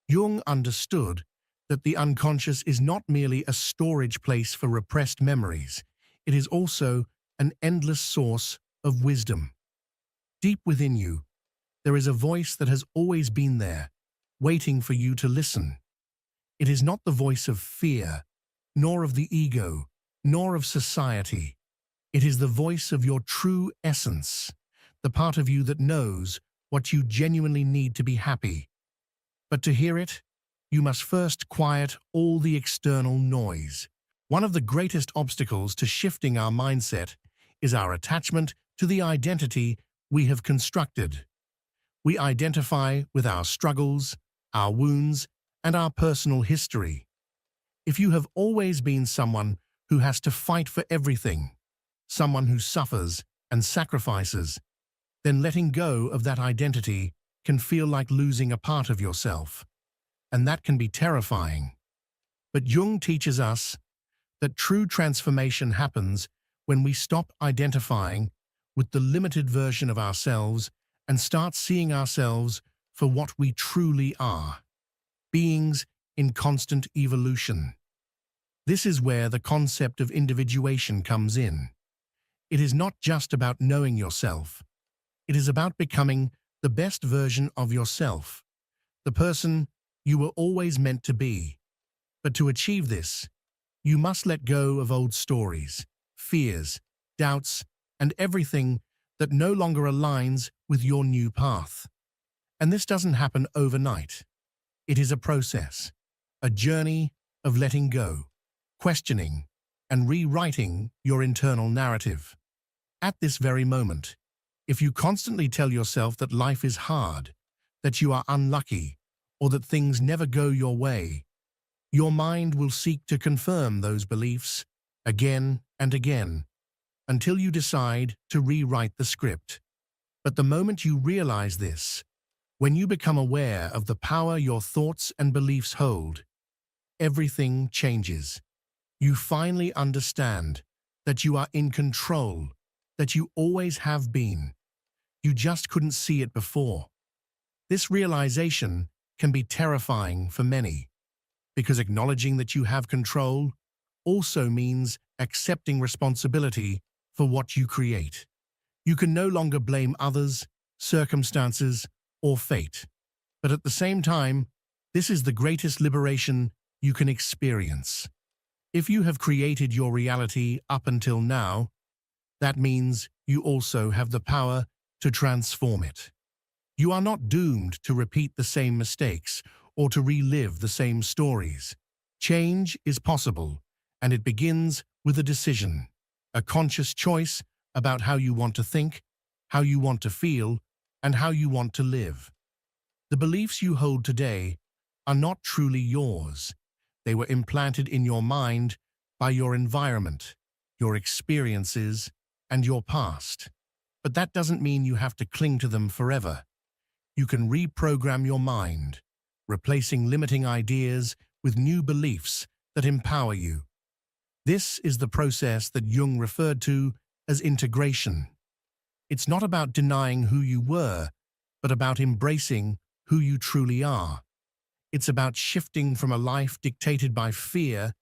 Jung understood that the unconscious is not merely a storage place for repressed memories. It is also an endless source of wisdom. Deep within you, there is a voice that has always been there, waiting for you to listen. It is not the voice of fear, nor of the ego, nor of society. It is the voice of your true essence, the part of you that knows what you genuinely need to be happy. But to hear it, you must first quiet all the external noise. One of the greatest obstacles to shifting our mindset is our attachment to the identity we have constructed. We identify with our struggles, our wounds, and our personal history. If you have always been someone who has to fight for everything, someone who suffers and sacrifices, then letting go of that identity can feel like losing a part of yourself. And that can be terrifying. But Jung teaches us that true transformation happens when we stop identifying with the limited version of ourselves and start seeing ourselves for what we truly are, beings in constant evolution. This is where the concept of individuation comes in. It is not just about knowing yourself. It is about becoming the best version of yourself, the person you were always meant to be. But to achieve this, you must let go of old stories, fears, doubts, and everything that no longer aligns with your new path. And this doesn't happen overnight. It is a process, a journey of letting go, questioning, and rewriting your internal narrative. At this very moment, if you constantly tell yourself that life is hard, that you are unlucky, or that things never go your way, your mind will seek to confirm those beliefs again and again until you decide to rewrite the script. But the moment you realize this, when you become aware of the power your thoughts and beliefs hold, everything changes. You finally understand that you are in control, that you always have been. You just couldn't see it before. This realization can be terrifying for many, because acknowledging that you have control also means accepting responsibility for what you create. You can no longer blame others, circumstances, or fate. But at the same time, this is the greatest liberation you can experience. If you have created your reality up until now, that means you also have the power to transform it. You are not doomed to repeat the same mistakes or to relive the same stories. Change is possible, and it begins with a decision, a conscious choice about how you want to think, how you want to feel, and how you want to live. The beliefs you hold today are not truly yours. They were implanted in your mind by your environment, your experiences, and your past. But that doesn't mean you have to cling to them forever. You can reprogram your mind, replacing limiting ideas with new beliefs that empower you. This is the process that Jung referred to as integration. It's not about denying who you were, but about embracing who you truly are. It's about shifting from a life dictated by fear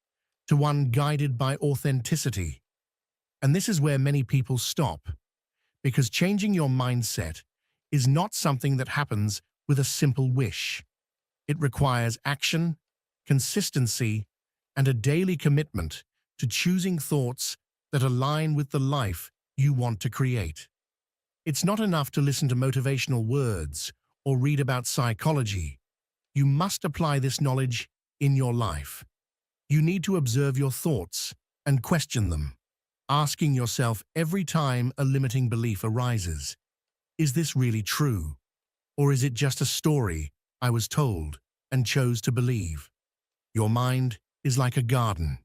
to one guided by authenticity. And this is where many people stop, because changing your mindset is not something that happens with a simple wish. It requires action, consistency, and a daily commitment to choosing thoughts that align with the life you want to create. It's not enough to listen to motivational words or read about psychology. You must apply this knowledge in your life. You need to observe your thoughts and question them, asking yourself every time a limiting belief arises, is this really true? Or is it just a story I was told and chose to believe? Your mind is like a garden.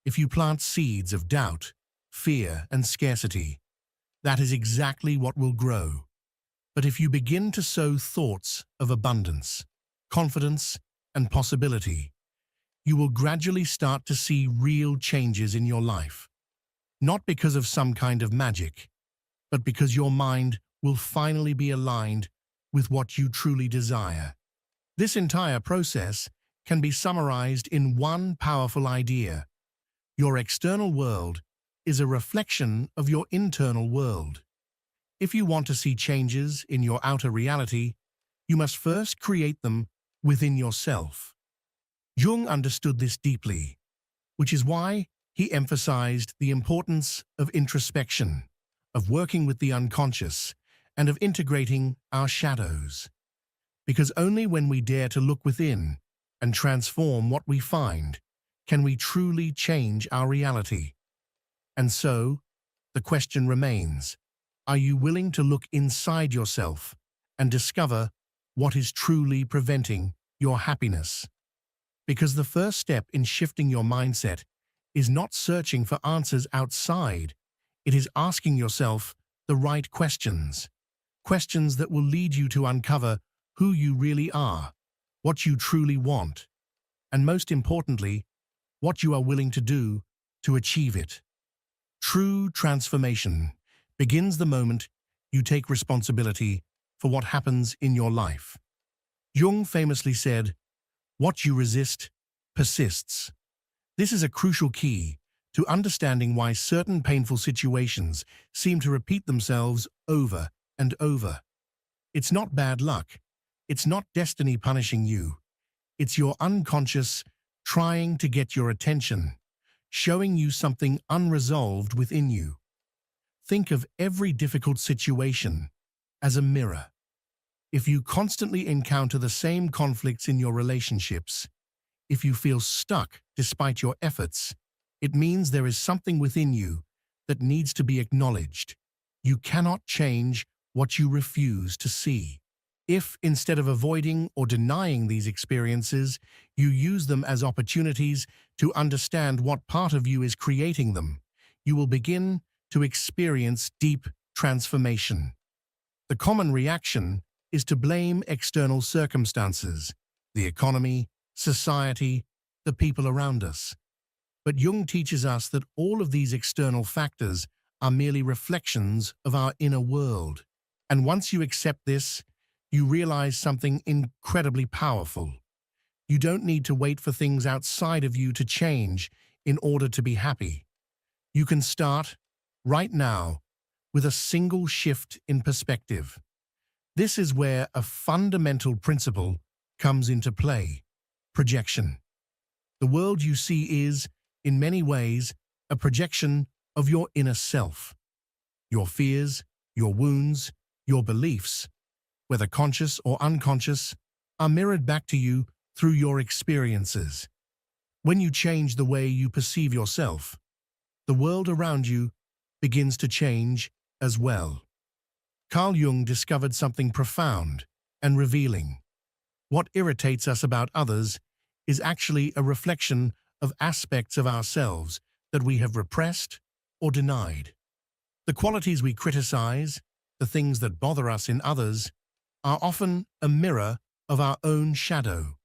If you plant seeds of doubt, fear, and scarcity, that is exactly what will grow. But if you begin to sow thoughts of abundance, confidence, and possibility, you will gradually start to see real changes in your life. Not because of some kind of magic, but because your mind will finally be aligned with what you truly desire. This entire process can be summarized in one powerful idea. Your external world is a reflection of your internal world. If you want to see changes in your outer reality, you must first create them within yourself. Jung understood this deeply, which is why he emphasized the importance of introspection, of working with the unconscious, and of integrating our shadows. Because only when we dare to look within and transform what we find can we truly change our reality. And so, the question remains, are you willing to look inside yourself and discover what is truly preventing your happiness? Because the first step in shifting your mindset is not searching for answers outside. It is asking yourself the right questions. Questions that will lead you to uncover who you really are, what you truly want, and most importantly, what you are willing to do to achieve it. True transformation begins the moment you take responsibility for what happens in your life. Jung famously said, "What you resist persists." This is a crucial key to understanding why certain painful situations seem to repeat themselves over and over. It's not bad luck. It's not destiny punishing you. It's your unconscious trying to get your attention, showing you something unresolved within you. Think of every difficult situation as a mirror. If you constantly encounter the same conflicts in your relationships, if you feel stuck despite your efforts, it means there is something within you that needs to be acknowledged. You cannot change what you refuse to see. If, instead of avoiding or denying these experiences, you use them as opportunities to understand what part of you is creating them, you will begin to experience deep transformation. The common reaction is to blame external circumstances, the economy, society, the people around us. But Jung teaches us that all of these external factors are merely reflections of our inner world. And once you accept this, you realize something incredibly powerful. You don't need to wait for things outside of you to change in order to be happy. You can start right now with a single shift in perspective. This is where a fundamental principle comes into play: projection. The world you see is, in many ways, a projection of your inner self. Your fears, your wounds, your beliefs, whether conscious or unconscious, are mirrored back to you through your experiences. When you change the way you perceive yourself, the world around you begins to change as well. Carl Jung discovered something profound and revealing. What irritates us about others is actually a reflection of aspects of ourselves that we have repressed or denied. The qualities we criticize, the things that bother us in others, are often a mirror of our own shadow.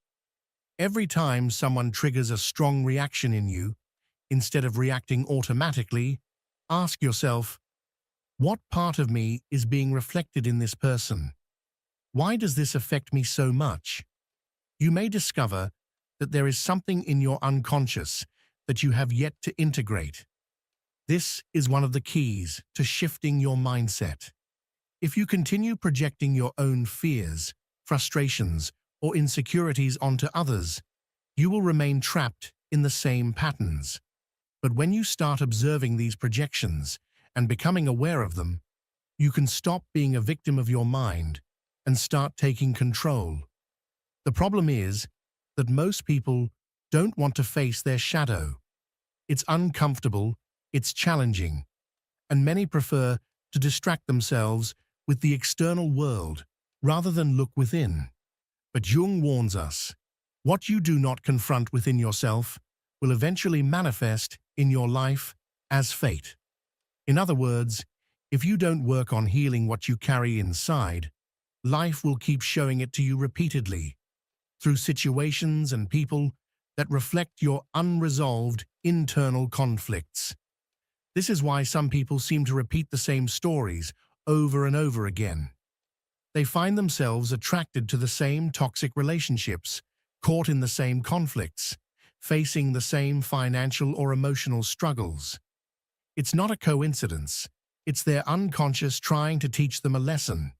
Every time someone triggers a strong reaction in you, instead of reacting automatically, ask yourself, what part of me is being reflected in this person? Why does this affect me so much? You may discover that there is something in your unconscious that you have yet to integrate. This is one of the keys to shifting your mindset. If you continue projecting your own fears, frustrations, or insecurities onto others, you will remain trapped in the same patterns. But when you start observing these projections and becoming aware of them, you can stop being a victim of your mind and start taking control. The problem is that most people don't want to face their shadow. It's uncomfortable, it's challenging, and many prefer to distract themselves with the external world rather than look within. But Jung warns us, what you do not confront within yourself will eventually manifest in your life as fate. In other words, if you don't work on healing what you carry inside, life will keep showing it to you repeatedly, through situations and people that reflect your unresolved internal conflicts. This is why some people seem to repeat the same stories over and over again. They find themselves attracted to the same toxic relationships, caught in the same conflicts, facing the same financial or emotional struggles. It's not a coincidence. It's their unconscious trying to teach them a lesson.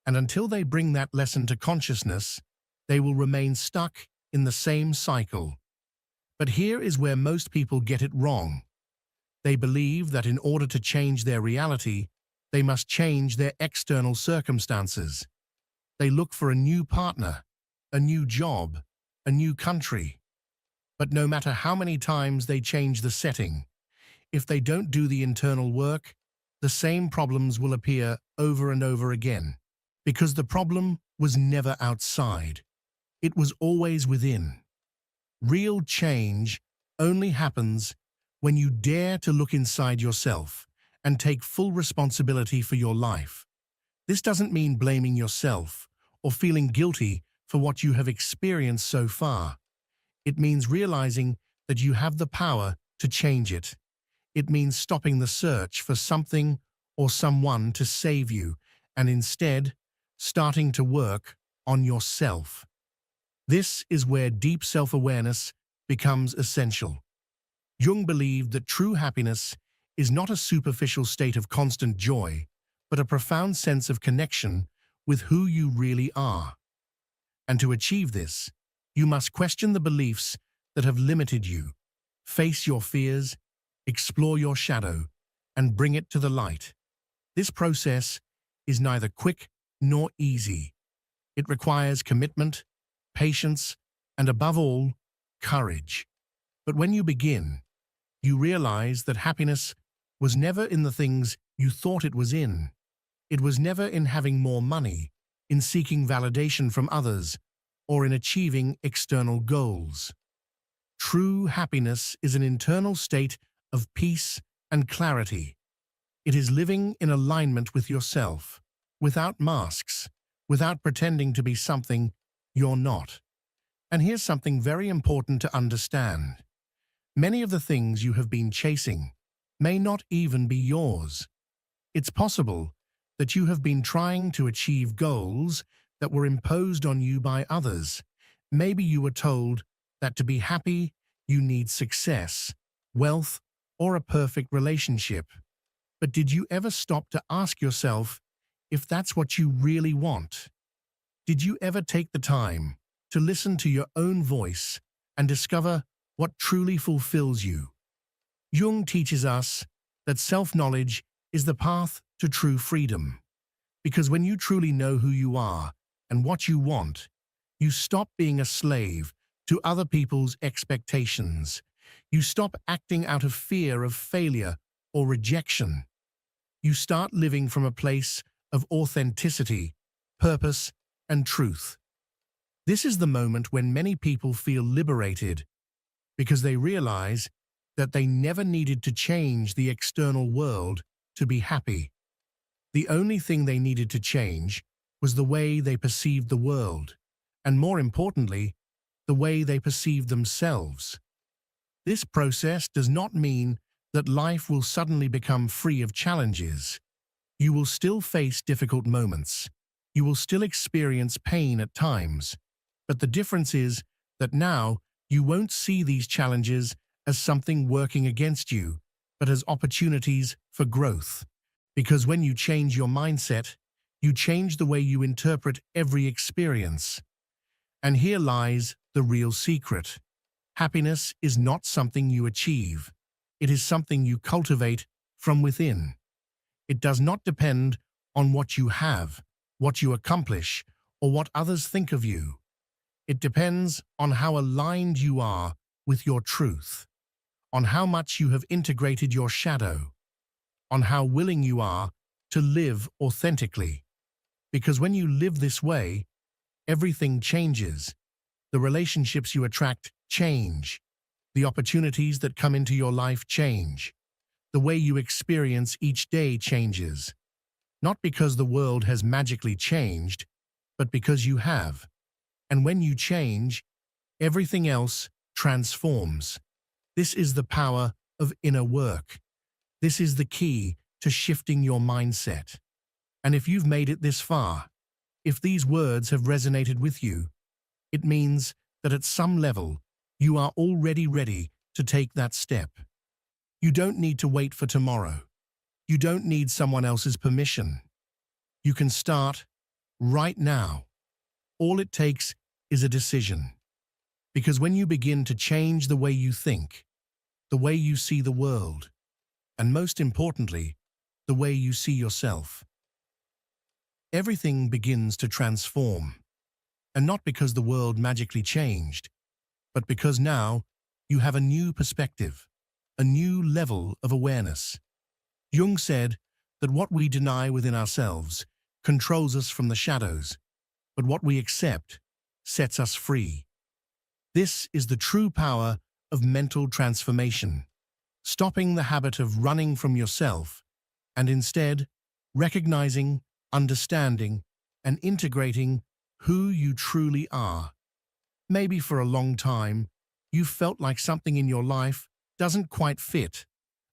And until they bring that lesson to consciousness, they will remain stuck in the same cycle. But here is where most people get it wrong. They believe that in order to change their reality, they must change their external circumstances. They look for a new partner, a new job, a new country. But no matter how many times they change the setting, if they don't do the internal work, the same problems will appear over and over again. Because the problem was never outside. It was always within. Real change only happens when you dare to look inside yourself and take full responsibility for your life. This doesn't mean blaming yourself or feeling guilty for what you have experienced so far. It means realizing that you have the power to change it. It means stopping the search for something or someone to save you and instead starting to work on yourself. This is where deep self-awareness becomes essential. Jung believed that true happiness is not a superficial state of constant joy, but a profound sense of connection with who you really are. And to achieve this, you must question the beliefs that have limited you, face your fears, explore your shadow, and bring it to the light. This process is neither quick nor easy. It requires commitment, patience, and above all, courage. But when you begin, you realize that happiness was never in the things you thought it was in. It was never in having more money, in seeking validation from others, or in achieving external goals. True happiness is an internal state of peace and clarity. It is living in alignment with yourself, without masks, without pretending to be something you're not. And here's something very important to understand. Many of the things you have been chasing may not even be yours. It's possible that you have been trying to achieve goals that were imposed on you by others. Maybe you were told that to be happy, you need success, wealth, or a perfect relationship. But did you ever stop to ask yourself if that's what you really want? Did you ever take the time to listen to your own voice and discover what truly fulfills you? Jung teaches us that self-knowledge is the path to true freedom. Because when you truly know who you are and what you want, you stop being a slave to other people's expectations. You stop acting out of fear of failure or rejection. You start living from a place of authenticity, purpose, and truth. This is the moment when many people feel liberated because they realize that they never needed to change the external world to be happy. The only thing they needed to change was the way they perceived the world, and more importantly, the way they perceived themselves. This process does not mean that life will suddenly become free of challenges. You will still face difficult moments. You will still experience pain at times. But the difference is that now you won't see these challenges as something working against you, but as opportunities for growth. Because when you change your mindset, you change the way you interpret every experience. And here lies the real secret. Happiness is not something you achieve. It is something you cultivate from within. It does not depend on what you have, what you accomplish, or what others think of you. It depends on how aligned you are with your truth, on how much you have integrated your shadow, on how willing you are to live authentically. Because when you live this way, everything changes. The relationships you attract change. The opportunities that come into your life change. The way you experience each day changes. Not because the world has magically changed, but because you have. And when you change, everything else transforms. This is the power of inner work. This is the key to shifting your mindset. And if you've made it this far, if these words have resonated with you, it means that at some level, you are already ready to take that step. You don't need to wait for tomorrow. You don't need someone else's permission. You can start right now. All it takes is a decision. Because when you begin to change the way you think, the way you see the world, and most importantly, the way you see yourself, everything begins to transform. And not because the world magically changed, but because now you have a new perspective, a new level of awareness. Jung said that what we deny within ourselves controls us from the shadows, but what we accept sets us free. This is the true power of mental transformation, stopping the habit of running from yourself and instead recognizing, understanding, and integrating who you truly are. Maybe for a long time, you felt like something in your life doesn't quite fit,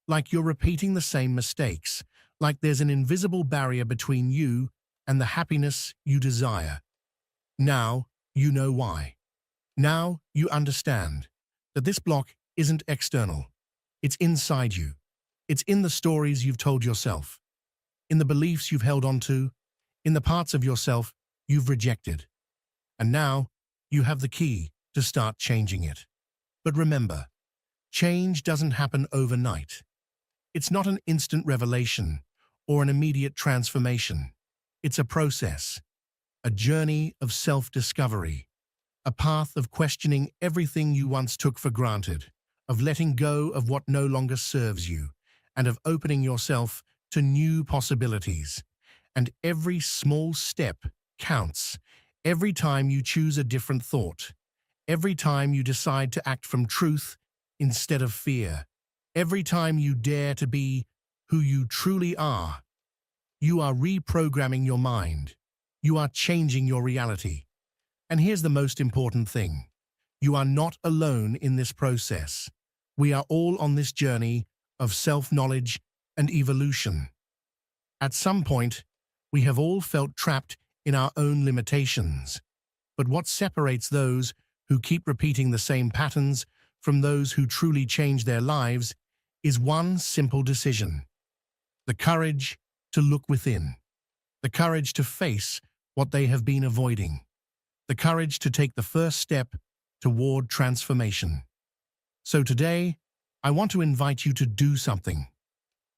like you're repeating the same mistakes, like there's an invisible barrier between you and the happiness you desire. Now you know why. Now you understand that this block isn't external. It's inside you. It's in the stories you've told yourself, in the beliefs you've held on to, in the parts of yourself you've rejected. And now you have the key to start changing it. But remember, change doesn't happen overnight. It's not an instant revelation or an immediate transformation. It's a process, a journey of self-discovery, a path of questioning everything you once took for granted, of letting go of what no longer serves you, and of opening yourself to new possibilities. And every small step counts. Every time you choose a different thought, every time you decide to act from truth instead of fear, every time you dare to be who you truly are, you are reprogramming your mind. You are changing your reality. And here's the most important thing. You are not alone in this process. We are all on this journey of self-knowledge and evolution. At some point, we have all felt trapped in our own limitations. But what separates those who keep repeating the same patterns from those who truly change their lives is one simple decision: the courage to look within, the courage to face what they have been avoiding, the courage to take the first step toward transformation. So today, I want to invite you to do something.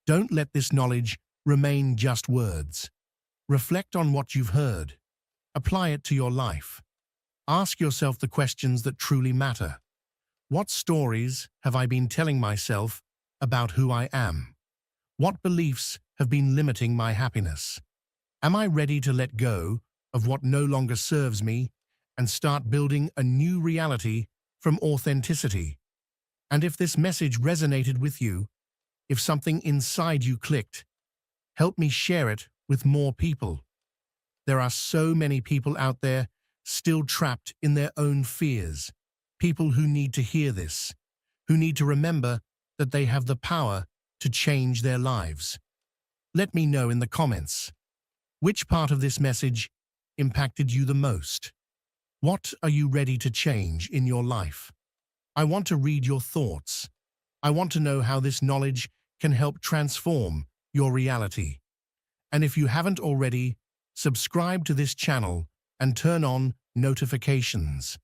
Don't let this knowledge remain just words. Reflect on what you've heard. Apply it to your life. Ask yourself the questions that truly matter. What stories have I been telling myself about who I am? What beliefs have been limiting my happiness? Am I ready to let go of what no longer serves me and start building a new reality from authenticity? And if this message resonated with you, if something inside you clicked, help me share it with more people. There are so many people out there still trapped in their own fears, people who need to hear this, who need to remember that they have the power to change their lives. Let me know in the comments, which part of this message impacted you the most? What are you ready to change in your life? I want to read your thoughts. I want to know how this knowledge can help transform your reality. And if you haven't already, subscribe to this channel and turn on notifications,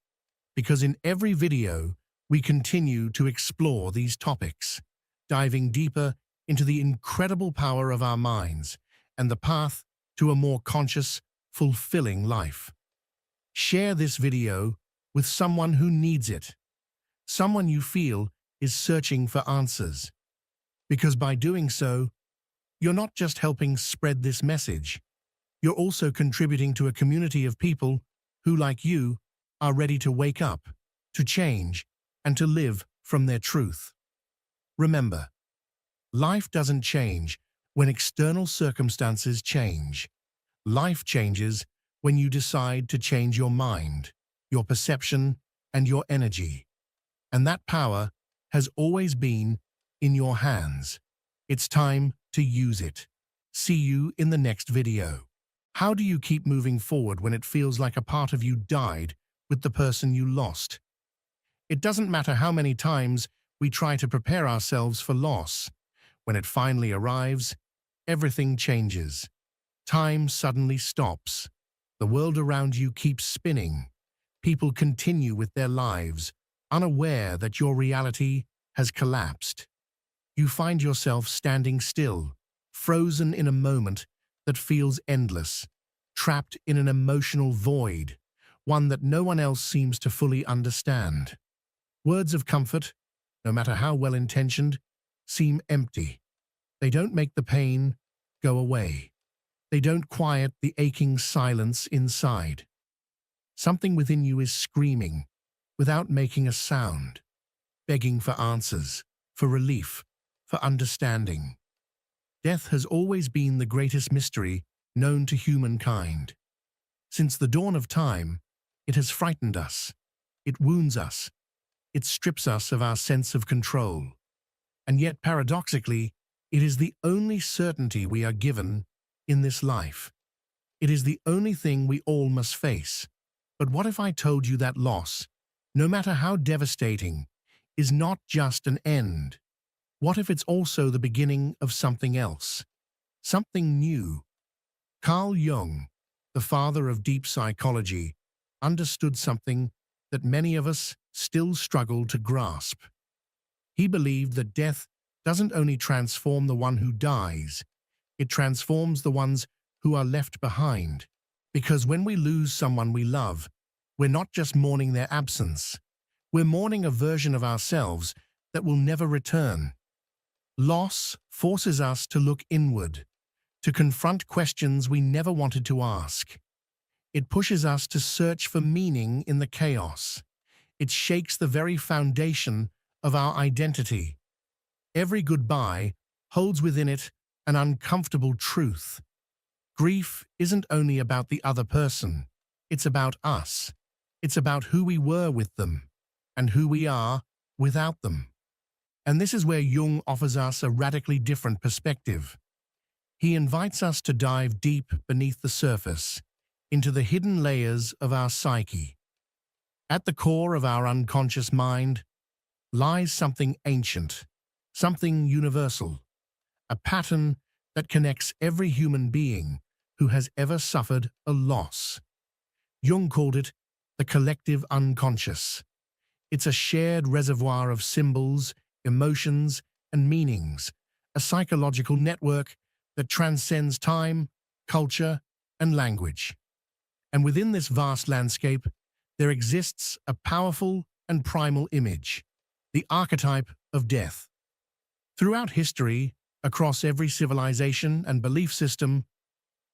because in every video, we continue to explore these topics, diving deeper into the incredible power of our minds and the path to a more conscious, fulfilling life. Share this video with someone who needs it, someone you feel is searching for answers, because by doing so, you're not just helping spread this message, you're also contributing to a community of people who, like you, are ready to wake up, to change, and to live from their truth. Remember, life doesn't change when external circumstances change. Life changes when you decide to change your mind, your perception, and your energy. And that power has always been in your hands. It's time to use it. See you in the next video. How do you keep moving forward when it feels like a part of you died with the person you lost? It doesn't matter how many times we try to prepare ourselves for loss. When it finally arrives, everything changes. Time suddenly stops. The world around you keeps spinning. People continue with their lives, unaware that your reality has collapsed. You find yourself standing still, frozen in a moment that feels endless, trapped in an emotional void, one that no one else seems to fully understand. Words of comfort, no matter how well-intentioned, seem empty. They don't make the pain go away. They don't quiet the aching silence inside. Something within you is screaming, without making a sound, begging for answers, for relief, for understanding. Death has always been the greatest mystery known to humankind. Since the dawn of time, it has frightened us. It wounds us. It strips us of our sense of control. And yet, paradoxically, it is the only certainty we are given in this life. It is the only thing we all must face. But what if I told you that loss, no matter how devastating, is not just an end? What if it's also the beginning of something else? Something new? Carl Jung, the father of deep psychology, understood something that many of us still struggle to grasp. He believed that death doesn't only transform the one who dies, it transforms the ones who are left behind. Because when we lose someone we love, we're not just mourning their absence, we're mourning a version of ourselves that will never return. Loss forces us to look inward, to confront questions we never wanted to ask. It pushes us to search for meaning in the chaos. It shakes the very foundation of our identity. Every goodbye holds within it an uncomfortable truth. Grief isn't only about the other person, it's about us. It's about who we were with them and who we are without them. And this is where Jung offers us a radically different perspective. He invites us to dive deep beneath the surface, into the hidden layers of our psyche. At the core of our unconscious mind lies something ancient, something universal, a pattern that connects every human being who has ever suffered a loss. Jung called it the collective unconscious. It's a shared reservoir of symbols, emotions, and meanings, a psychological network that transcends time, culture, and language. And within this vast landscape, there exists a powerful and primal image, the archetype of death. Throughout history, across every civilization and belief system,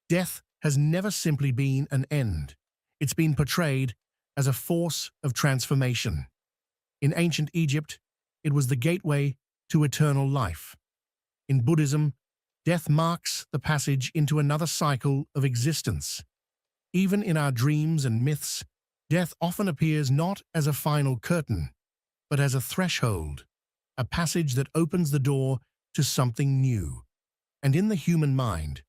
death has never simply been an end. It's been portrayed as a force of transformation. In ancient Egypt, it was the gateway to eternal life. In Buddhism, death marks the passage into another cycle of existence. Even in our dreams and myths, death often appears not as a final curtain, but as a threshold, a passage that opens the door to something new. And in the human mind,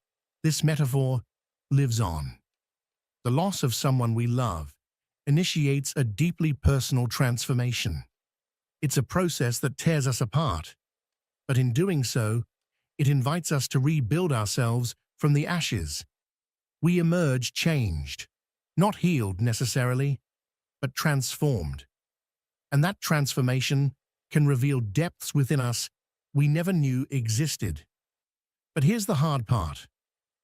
this metaphor lives on. The loss of someone we love initiates a deeply personal transformation. It's a process that tears us apart, but in doing so, it invites us to rebuild ourselves from the ashes. We emerge changed, not healed necessarily, but transformed. And that transformation can reveal depths within us we never knew existed. But here's the hard part.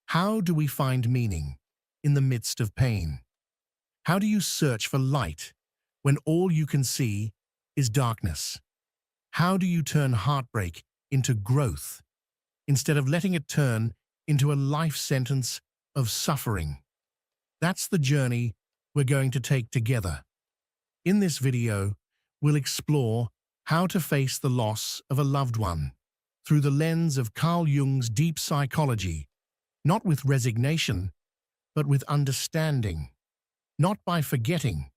How do we find meaning in the midst of pain? How do you search for light when all you can see is darkness? How do you turn heartbreak into growth instead of letting it turn into a life sentence of suffering? That's the journey we're going to take together. In this video, we'll explore how to face the loss of a loved one through the lens of Carl Jung's deep psychology, not with resignation, but with understanding, not by forgetting,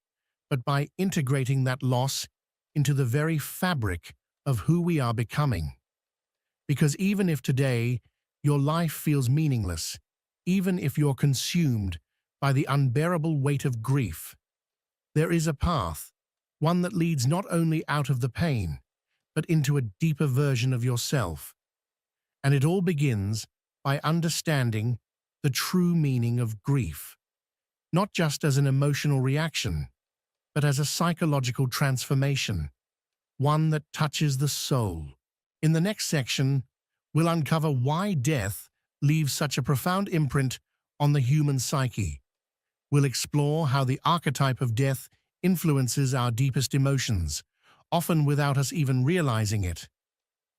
but by integrating that loss into the very fabric of who we are becoming. Because even if today your life feels meaningless, even if you're consumed by the unbearable weight of grief, there is a path, one that leads not only out of the pain, but into a deeper version of yourself. And it all begins by understanding the true meaning of grief, not just as an emotional reaction, but as a psychological transformation, one that touches the soul. In the next section, we'll uncover why death leaves such a profound imprint on the human psyche. We'll explore how the archetype of death influences our deepest emotions, often without us even realizing it.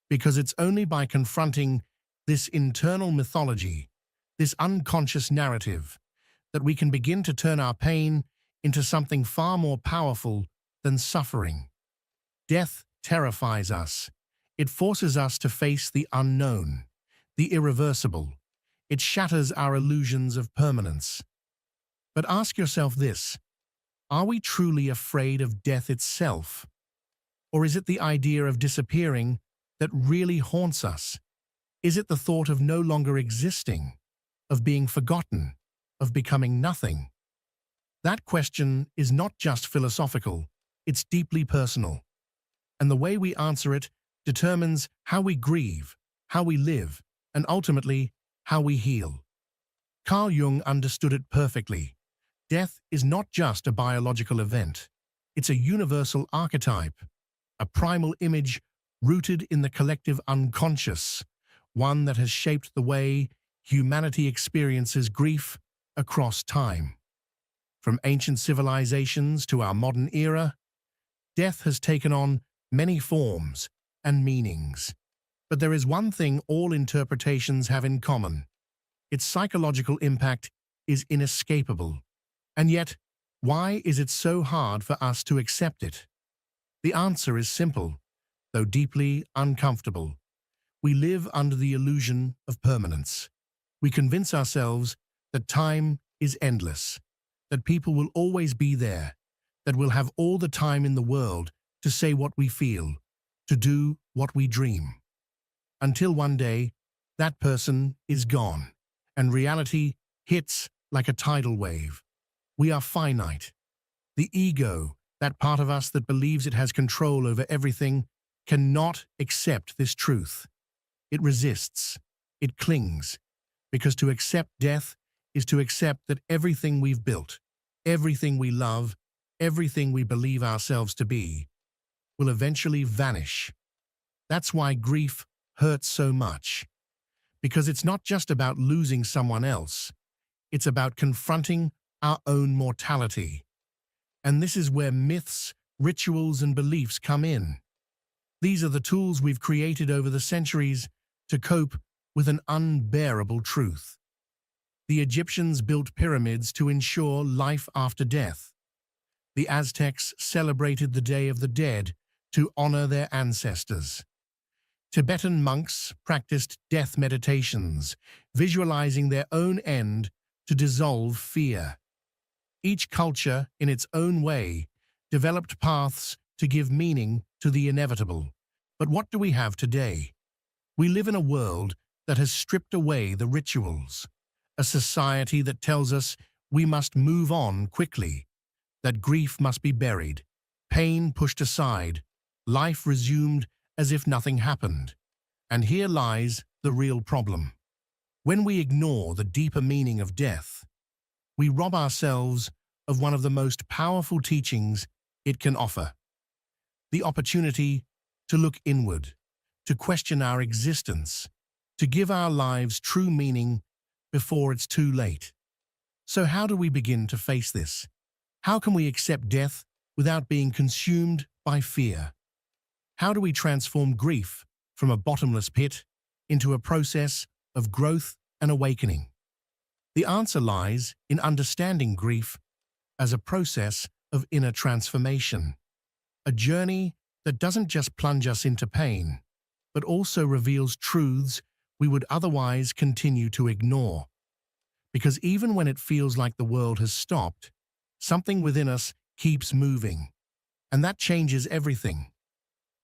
Because it's only by confronting this internal mythology, this unconscious narrative, that we can begin to turn our pain into something far more powerful than suffering. Death terrifies us. It forces us to face the unknown, the irreversible. It shatters our illusions of permanence. But ask yourself this: are we truly afraid of death itself? Or is it the idea of disappearing that really haunts us? Is it the thought of no longer existing, of being forgotten, of becoming nothing? That question is not just philosophical, it's deeply personal. And the way we answer it determines how we grieve, how we live, and ultimately, how we heal. Carl Jung understood it perfectly. Death is not just a biological event. It's a universal archetype, a primal image rooted in the collective unconscious, one that has shaped the way humanity experiences grief across time. From ancient civilizations to our modern era, death has taken on many forms and meanings. But there is one thing all interpretations have in common. Its psychological impact is inescapable. And yet, why is it so hard for us to accept it? The answer is simple, though deeply uncomfortable. We live under the illusion of permanence. We convince ourselves that time is endless, that people will always be there, that we'll have all the time in the world to say what we feel, to do what we dream. Until one day, that person is gone, and reality hits like a tidal wave. We are finite. The ego, that part of us that believes it has control over everything, cannot accept this truth. It resists. It clings. Because to accept death is to accept that everything we've built, everything we love, everything we believe ourselves to be, will eventually vanish. That's why grief hurts so much. Because it's not just about losing someone else. It's about confronting our own mortality. And this is where myths, rituals, and beliefs come in. These are the tools we've created over the centuries to cope with an unbearable truth. The Egyptians built pyramids to ensure life after death. The Aztecs celebrated the Day of the Dead to honor their ancestors. Tibetan monks practiced death meditations, visualizing their own end to dissolve fear. Each culture, in its own way, developed paths to give meaning to the inevitable. But what do we have today? We live in a world that has stripped away the rituals, a society that tells us we must move on quickly, that grief must be buried, pain pushed aside, life resumed as if nothing happened. And here lies the real problem. When we ignore the deeper meaning of death, we rob ourselves of one of the most powerful teachings it can offer. The opportunity to look inward, to question our existence, to give our lives true meaning before it's too late. So how do we begin to face this? How can we accept death without being consumed by fear? How do we transform grief from a bottomless pit into a process of growth and awakening? The answer lies in understanding grief as a process of inner transformation, a journey that doesn't just plunge us into pain, but also reveals truths we would otherwise continue to ignore. Because even when it feels like the world has stopped, something within us keeps moving, and that changes everything.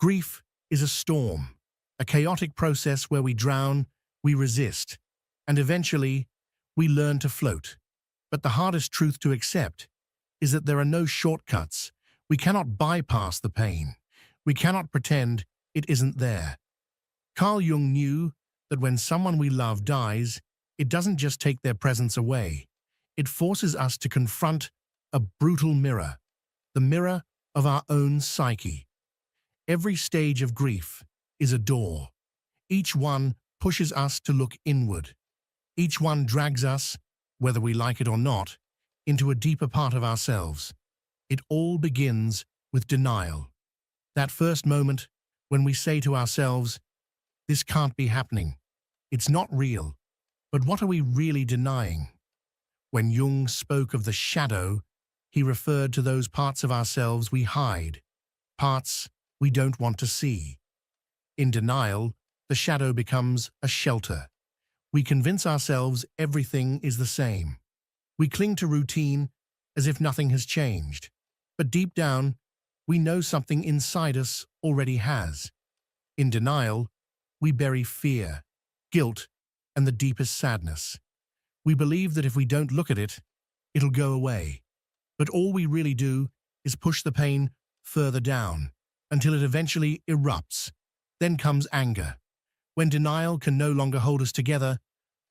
Grief is a storm, a chaotic process where we drown, we resist, and eventually we learn to float. But the hardest truth to accept is that there are no shortcuts. We cannot bypass the pain. We cannot pretend it isn't there. Carl Jung knew that when someone we love dies, it doesn't just take their presence away. It forces us to confront a brutal mirror, the mirror of our own psyche. Every stage of grief is a door. Each one pushes us to look inward. Each one drags us, whether we like it or not, into a deeper part of ourselves. It all begins with denial. That first moment when we say to ourselves, "This can't be happening. It's not real." But what are we really denying? When Jung spoke of the shadow, he referred to those parts of ourselves we hide, parts we don't want to see. In denial, the shadow becomes a shelter. We convince ourselves everything is the same. We cling to routine as if nothing has changed. But deep down, we know something inside us already has. In denial, we bury fear, guilt, and the deepest sadness. We believe that if we don't look at it, it'll go away. But all we really do is push the pain further down until it eventually erupts, Then comes anger. When denial can no longer hold us together,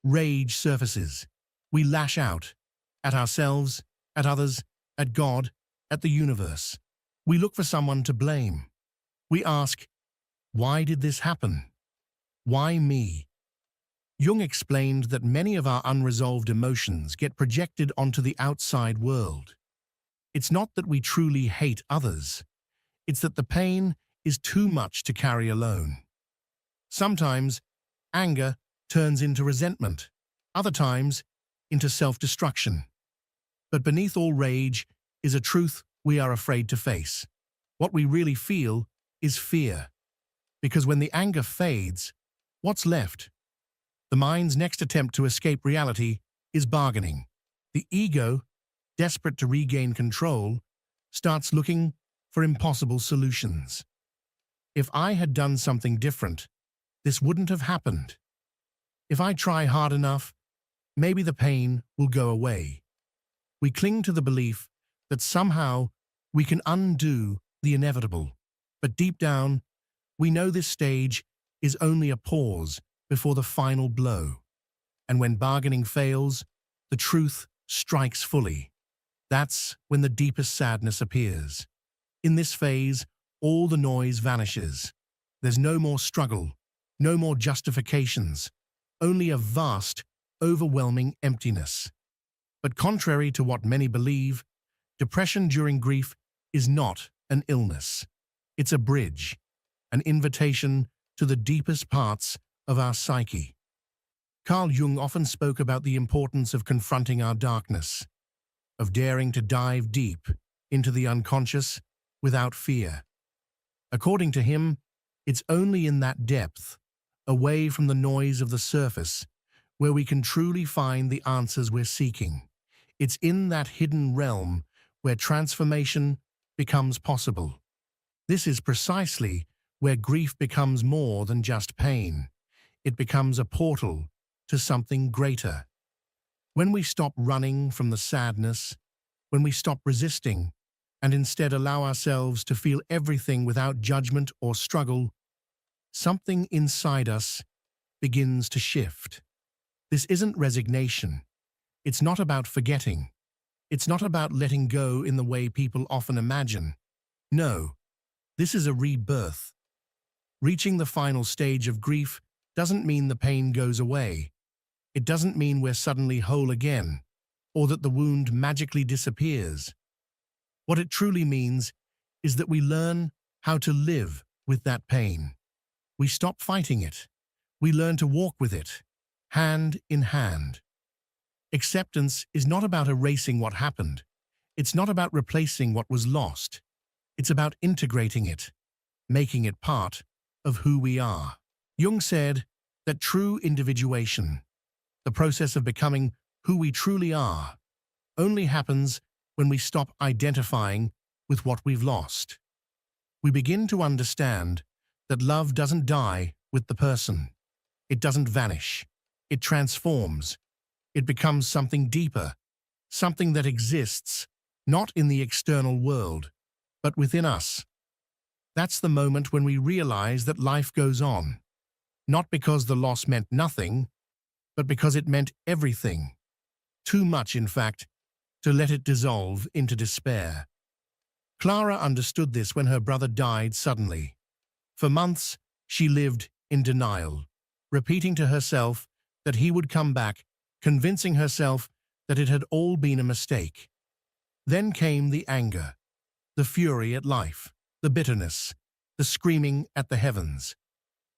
rage surfaces. We lash out at ourselves, at others, at God, at the universe. We look for someone to blame. We ask, why did this happen? Why me? Jung explained that many of our unresolved emotions get projected onto the outside world. It's not that we truly hate others. It's that the pain is too much to carry alone. Sometimes, anger turns into resentment. Other times, into self-destruction. But beneath all rage is a truth we are afraid to face. What we really feel is fear. Because when the anger fades, what's left? The mind's next attempt to escape reality is bargaining. The ego, desperate to regain control, starts looking for impossible solutions. If I had done something different, this wouldn't have happened. If I try hard enough, maybe the pain will go away. We cling to the belief that somehow we can undo the inevitable. But deep down, we know this stage is only a pause before the final blow. And when bargaining fails, the truth strikes fully. That's when the deepest sadness appears. In this phase, all the noise vanishes. There's no more struggle, no more justifications, only a vast, overwhelming emptiness. But contrary to what many believe, depression during grief is not an illness. It's a bridge, an invitation to the deepest parts of our psyche. Carl Jung often spoke about the importance of confronting our darkness, of daring to dive deep into the unconscious without fear. According to him, it's only in that depth, away from the noise of the surface, where we can truly find the answers we're seeking. It's in that hidden realm where transformation becomes possible. This is precisely where grief becomes more than just pain. It becomes a portal to something greater. When we stop running from the sadness, when we stop resisting, and instead allow ourselves to feel everything without judgment or struggle, something inside us begins to shift. This isn't resignation. It's not about forgetting. It's not about letting go in the way people often imagine. No, this is a rebirth. Reaching the final stage of grief doesn't mean the pain goes away. It doesn't mean we're suddenly whole again, or that the wound magically disappears. What it truly means is that we learn how to live with that pain. We stop fighting it. We learn to walk with it, hand in hand. Acceptance is not about erasing what happened. It's not about replacing what was lost. It's about integrating it, making it part of who we are. Jung said that true individuation, the process of becoming who we truly are, only happens when we stop identifying with what we've lost. We begin to understand that love doesn't die with the person. It doesn't vanish. It transforms. It becomes something deeper, something that exists not in the external world, but within us. That's the moment when we realize that life goes on, not because the loss meant nothing, but because it meant everything. Too much, in fact, to let it dissolve into despair. Clara understood this when her brother died suddenly. For months, she lived in denial, repeating to herself that he would come back, convincing herself that it had all been a mistake. Then came the anger, the fury at life, the bitterness, the screaming at the heavens.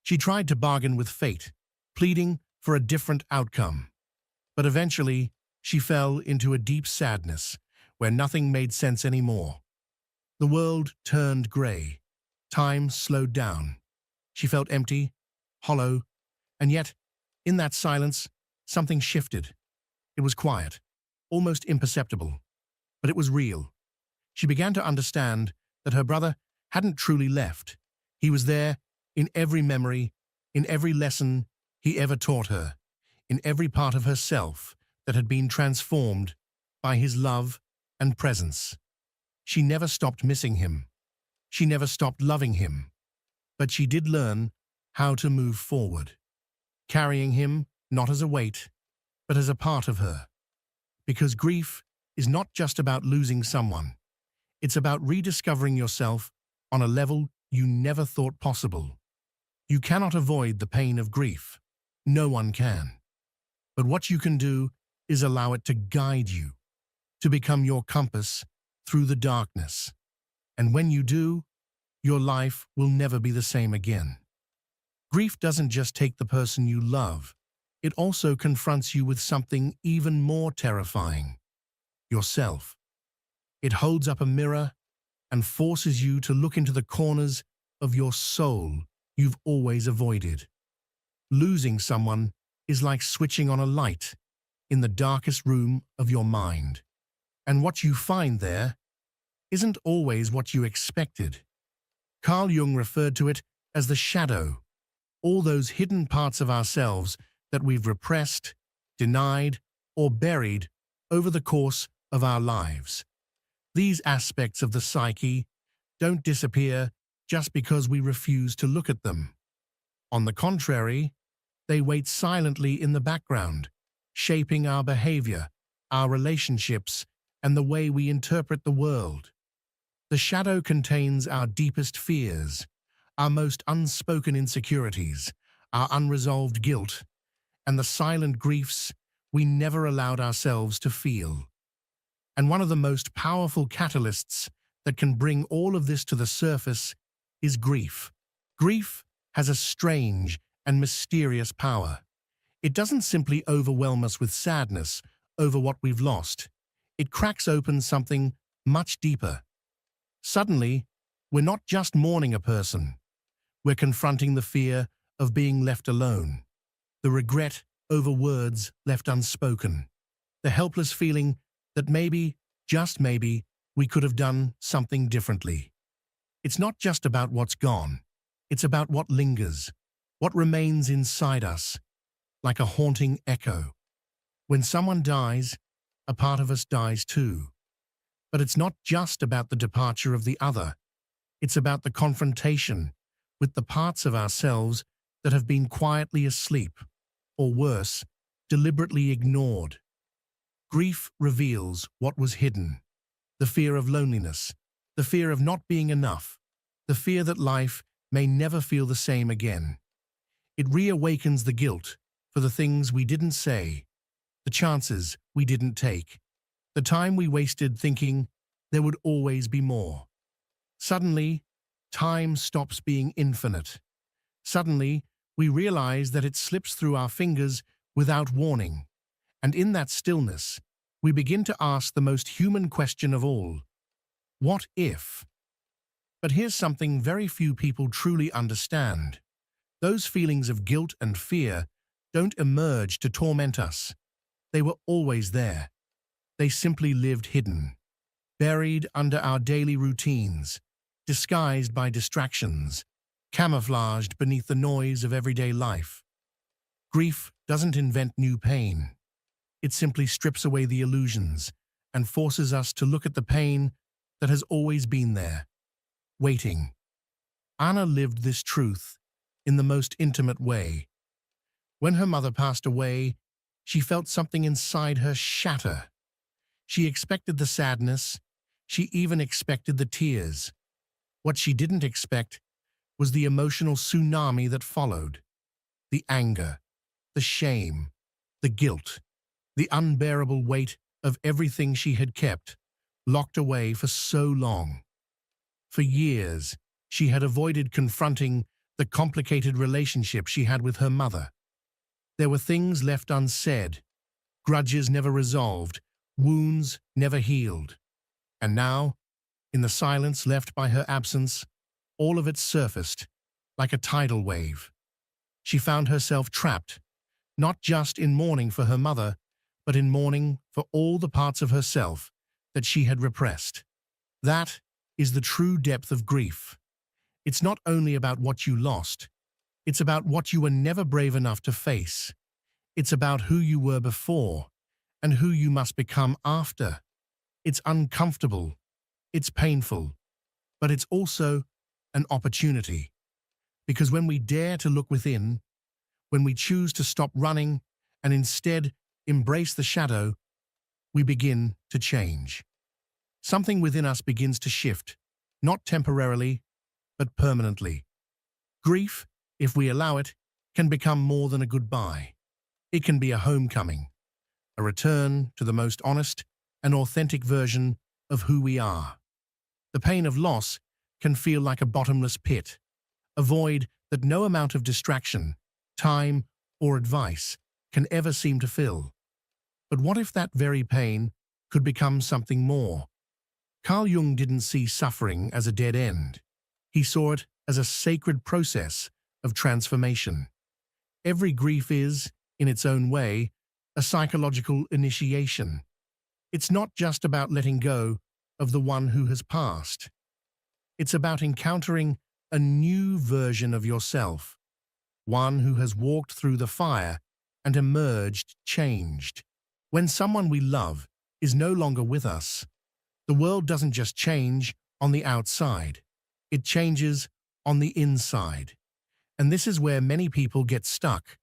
She tried to bargain with fate, pleading for a different outcome. But eventually, she fell into a deep sadness where nothing made sense anymore. The world turned gray. Time slowed down. She felt empty, hollow, and yet, in that silence, something shifted. It was quiet, almost imperceptible, but it was real. She began to understand that her brother hadn't truly left. He was there in every memory, in every lesson he ever taught her, in every part of herself that had been transformed by his love and presence. She never stopped missing him. She never stopped loving him. But she did learn how to move forward, carrying him not as a weight, but as a part of her. Because grief is not just about losing someone, it's about rediscovering yourself on a level you never thought possible. You cannot avoid the pain of grief. No one can. But what you can do is allow it to guide you, to become your compass through the darkness. And when you do, your life will never be the same again. Grief doesn't just take the person you love, it also confronts you with something even more terrifying: yourself. It holds up a mirror and forces you to look into the corners of your soul you've always avoided. Losing someone is like switching on a light in the darkest room of your mind. And what you find there isn't always what you expected. Carl Jung referred to it as the shadow, all those hidden parts of ourselves that we've repressed, denied, or buried over the course of our lives. These aspects of the psyche don't disappear just because we refuse to look at them. On the contrary, they wait silently in the background, shaping our behavior, our relationships, and the way we interpret the world. The shadow contains our deepest fears, our most unspoken insecurities, our unresolved guilt, and the silent griefs we never allowed ourselves to feel. And one of the most powerful catalysts that can bring all of this to the surface is grief. Grief has a strange and mysterious power. It doesn't simply overwhelm us with sadness over what we've lost. It cracks open something much deeper. Suddenly, we're not just mourning a person. We're confronting the fear of being left alone, the regret over words left unspoken, the helpless feeling that maybe, just maybe, we could have done something differently. It's not just about what's gone. It's about what lingers, what remains inside us, like a haunting echo. When someone dies, a part of us dies too. But it's not just about the departure of the other. It's about the confrontation with the parts of ourselves that have been quietly asleep, or worse, deliberately ignored. Grief reveals what was hidden: the fear of loneliness, the fear of not being enough, the fear that life may never feel the same again. It reawakens the guilt for the things we didn't say, the chances we didn't take, the time we wasted thinking there would always be more. Suddenly, time stops being infinite. Suddenly, we realize that it slips through our fingers without warning. And in that stillness, we begin to ask the most human question of all: what if? But here's something very few people truly understand. Those feelings of guilt and fear don't emerge to torment us. They were always there. They simply lived hidden, buried under our daily routines, disguised by distractions, camouflaged beneath the noise of everyday life. Grief doesn't invent new pain. It simply strips away the illusions and forces us to look at the pain that has always been there, waiting. Anna lived this truth in the most intimate way. When her mother passed away, she felt something inside her shatter. She expected the sadness. She even expected the tears. What she didn't expect was the emotional tsunami that followed. The anger, the shame, the guilt, the unbearable weight of everything she had kept, locked away for so long. For years, she had avoided confronting the complicated relationship she had with her mother. There were things left unsaid, grudges never resolved, wounds never healed. And now, in the silence left by her absence, all of it surfaced, like a tidal wave. She found herself trapped, not just in mourning for her mother, but in mourning for all the parts of herself that she had repressed. That is the true depth of grief. It's not only about what you lost, it's about what you were never brave enough to face. It's about who you were before and who you must become after. It's uncomfortable, it's painful, but it's also an opportunity. Because when we dare to look within, when we choose to stop running and instead embrace the shadow, we begin to change. Something within us begins to shift, not temporarily, but permanently. Grief, if we allow it, can become more than a goodbye. It can be a homecoming, a return to the most honest and authentic version of who we are. The pain of loss can feel like a bottomless pit, a void that no amount of distraction, time, or advice can ever seem to fill. But what if that very pain could become something more? Carl Jung didn't see suffering as a dead end. He saw it as a sacred process of transformation. Every grief is, in its own way, a psychological initiation. It's not just about letting go of the one who has passed. It's about encountering a new version of yourself, one who has walked through the fire and emerged changed. When someone we love is no longer with us, the world doesn't just change on the outside, it changes on the inside. And this is where many people get stuck,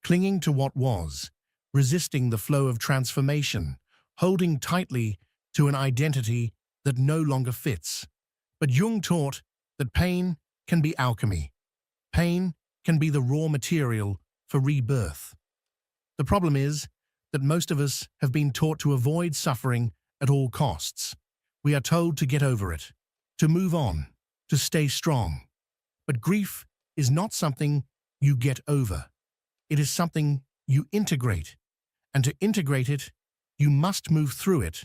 clinging to what was, resisting the flow of transformation, holding tightly to an identity that no longer fits. But Jung taught that pain can be alchemy. Pain can be the raw material for rebirth. The problem is that most of us have been taught to avoid suffering at all costs. We are told to get over it, to move on, to stay strong. But grief is not something you get over. It is something you integrate. And to integrate it, you must move through it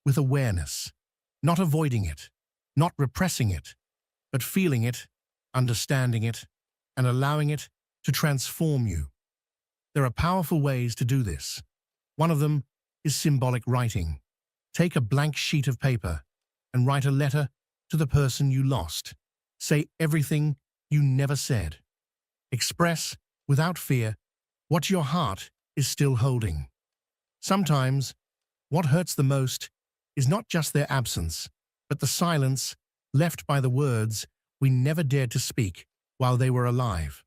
with awareness, not avoiding it, not repressing it, but feeling it, understanding it, and allowing it to transform you. There are powerful ways to do this. One of them is symbolic writing. Take a blank sheet of paper and write a letter to the person you lost. Say everything you never said. Express, without fear, what your heart is still holding. Sometimes, what hurts the most is not just their absence, but the silence left by the words we never dared to speak while they were alive.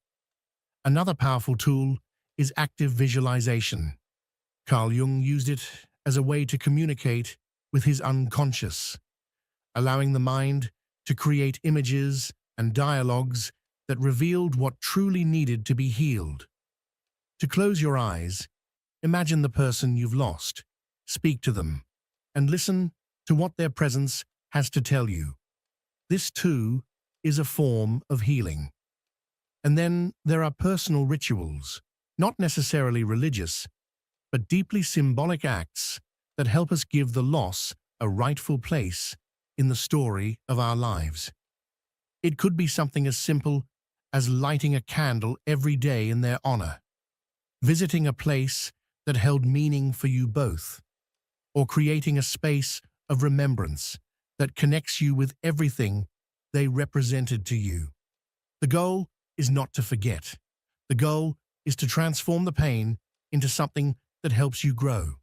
Another powerful tool is active visualization. Carl Jung used it as a way to communicate with his unconscious, allowing the mind to create images and dialogues that revealed what truly needed to be healed. To close your eyes, imagine the person you've lost, speak to them, and listen to what their presence has to tell you. This, too, is a form of healing. And then there are personal rituals, not necessarily religious, but deeply symbolic acts that help us give the loss a rightful place in the story of our lives. It could be something as simple as lighting a candle every day in their honor, visiting a place that held meaning for you both, or creating a space of remembrance that connects you with everything they represented to you. The goal is not to forget. The goal is to transform the pain into something that helps you grow.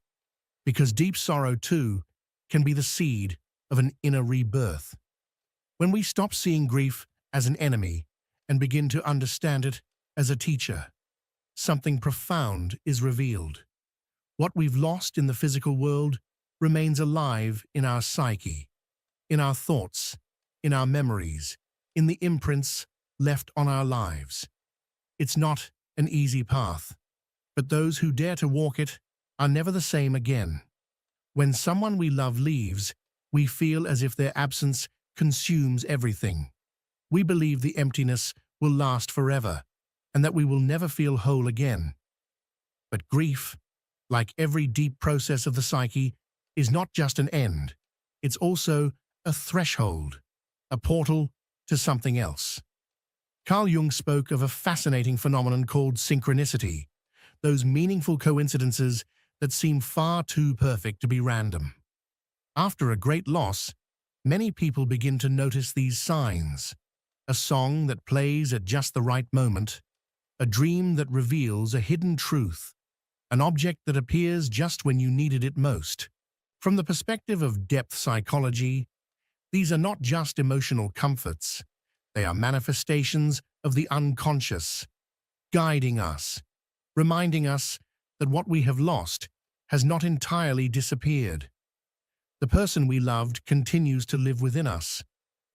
Because deep sorrow, too, can be the seed of an inner rebirth. When we stop seeing grief as an enemy and begin to understand it as a teacher, something profound is revealed. What we've lost in the physical world remains alive in our psyche, in our thoughts, in our memories, in the imprints left on our lives. It's not an easy path, but those who dare to walk it are never the same again. When someone we love leaves, we feel as if their absence consumes everything. We believe the emptiness will last forever, and that we will never feel whole again. But grief, like every deep process of the psyche, is not just an end. It's also a threshold, a portal to something else. Carl Jung spoke of a fascinating phenomenon called synchronicity, those meaningful coincidences that seem far too perfect to be random. After a great loss, many people begin to notice these signs. A song that plays at just the right moment, a dream that reveals a hidden truth, an object that appears just when you needed it most. From the perspective of depth psychology, these are not just emotional comforts. They are manifestations of the unconscious, guiding us, reminding us that what we have lost has not entirely disappeared. The person we loved continues to live within us,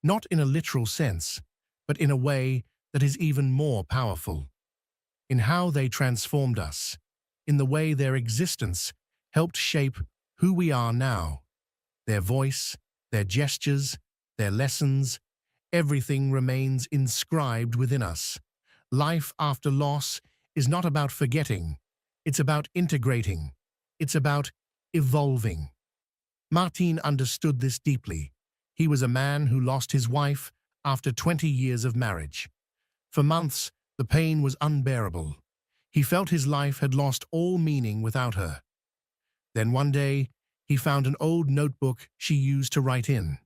not in a literal sense, but in a way that is even more powerful. In how they transformed us, in the way their existence helped shape who we are now. Their voice, their gestures, their lessons, everything remains inscribed within us. Life after loss is not about forgetting, it's about integrating, it's about evolving. Martin understood this deeply. He was a man who lost his wife after 20 years of marriage. For months, the pain was unbearable. He felt his life had lost all meaning without her. Then one day, he found an old notebook she used to write in,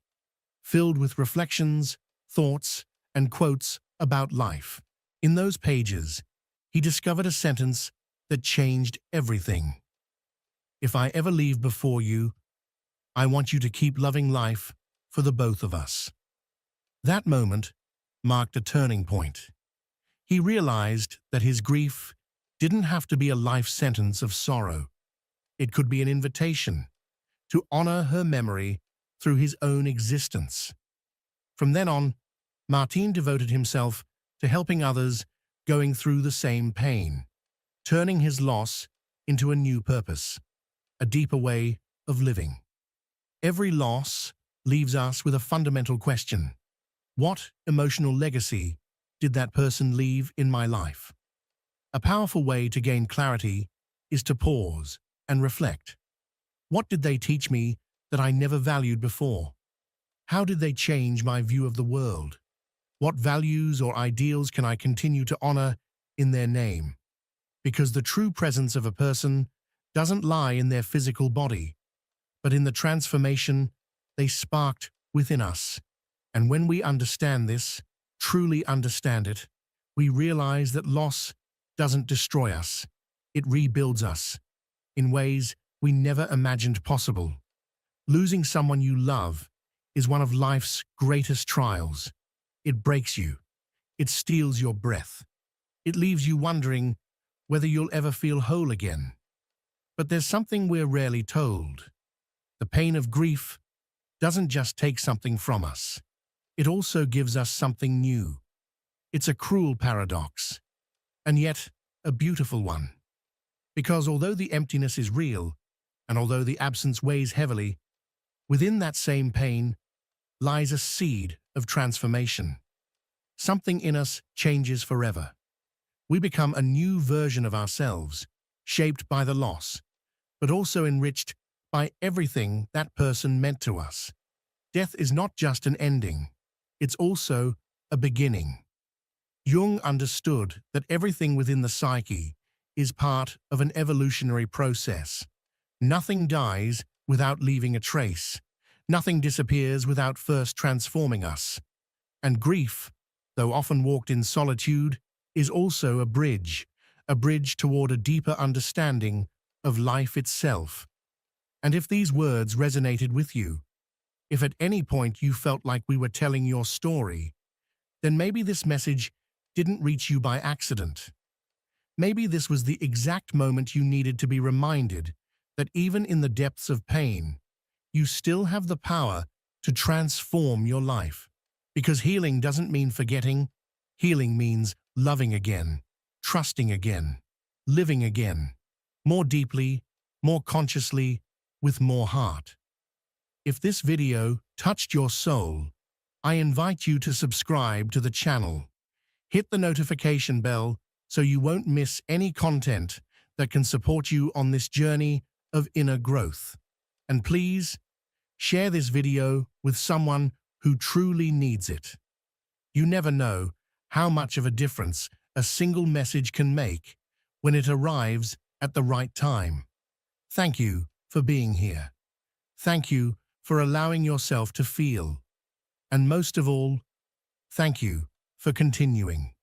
filled with reflections, thoughts, and quotes about life. In those pages, he discovered a sentence that changed everything. "If I ever leave before you, I want you to keep loving life for the both of us." That moment marked a turning point. He realized that his grief didn't have to be a life sentence of sorrow. It could be an invitation to honor her memory through his own existence. From then on, Martin devoted himself to helping others going through the same pain, turning his loss into a new purpose, a deeper way of living. Every loss leaves us with a fundamental question. What emotional legacy did that person leave in my life? A powerful way to gain clarity is to pause and reflect. What did they teach me that I never valued before? How did they change my view of the world? What values or ideals can I continue to honor in their name? Because the true presence of a person doesn't lie in their physical body, but in the transformation they sparked within us. And when we understand this, truly understand it, we realize that loss doesn't destroy us. It rebuilds us in ways we never imagined possible. Losing someone you love is one of life's greatest trials. It breaks you. It steals your breath. It leaves you wondering whether you'll ever feel whole again. But there's something we're rarely told. The pain of grief doesn't just take something from us. It also gives us something new. It's a cruel paradox, and yet a beautiful one. Because although the emptiness is real, and although the absence weighs heavily, within that same pain lies a seed of transformation. Something in us changes forever. We become a new version of ourselves, shaped by the loss, but also enriched by everything that person meant to us. Death is not just an ending, it's also a beginning. Jung understood that everything within the psyche is part of an evolutionary process. Nothing dies without leaving a trace. Nothing disappears without first transforming us. And grief, though often walked in solitude, is also a bridge toward a deeper understanding of life itself. And if these words resonated with you, if at any point you felt like we were telling your story, then maybe this message didn't reach you by accident. Maybe this was the exact moment you needed to be reminded that even in the depths of pain, you still have the power to transform your life. Because healing doesn't mean forgetting. Healing means loving again, trusting again, living again, more deeply, more consciously, with more heart. If this video touched your soul, I invite you to subscribe to the channel. Hit the notification bell so you won't miss any content that can support you on this journey of inner growth. And please, share this video with someone who truly needs it. You never know how much of a difference a single message can make when it arrives at the right time. Thank you for being here. Thank you for allowing yourself to feel. And most of all, thank you for continuing.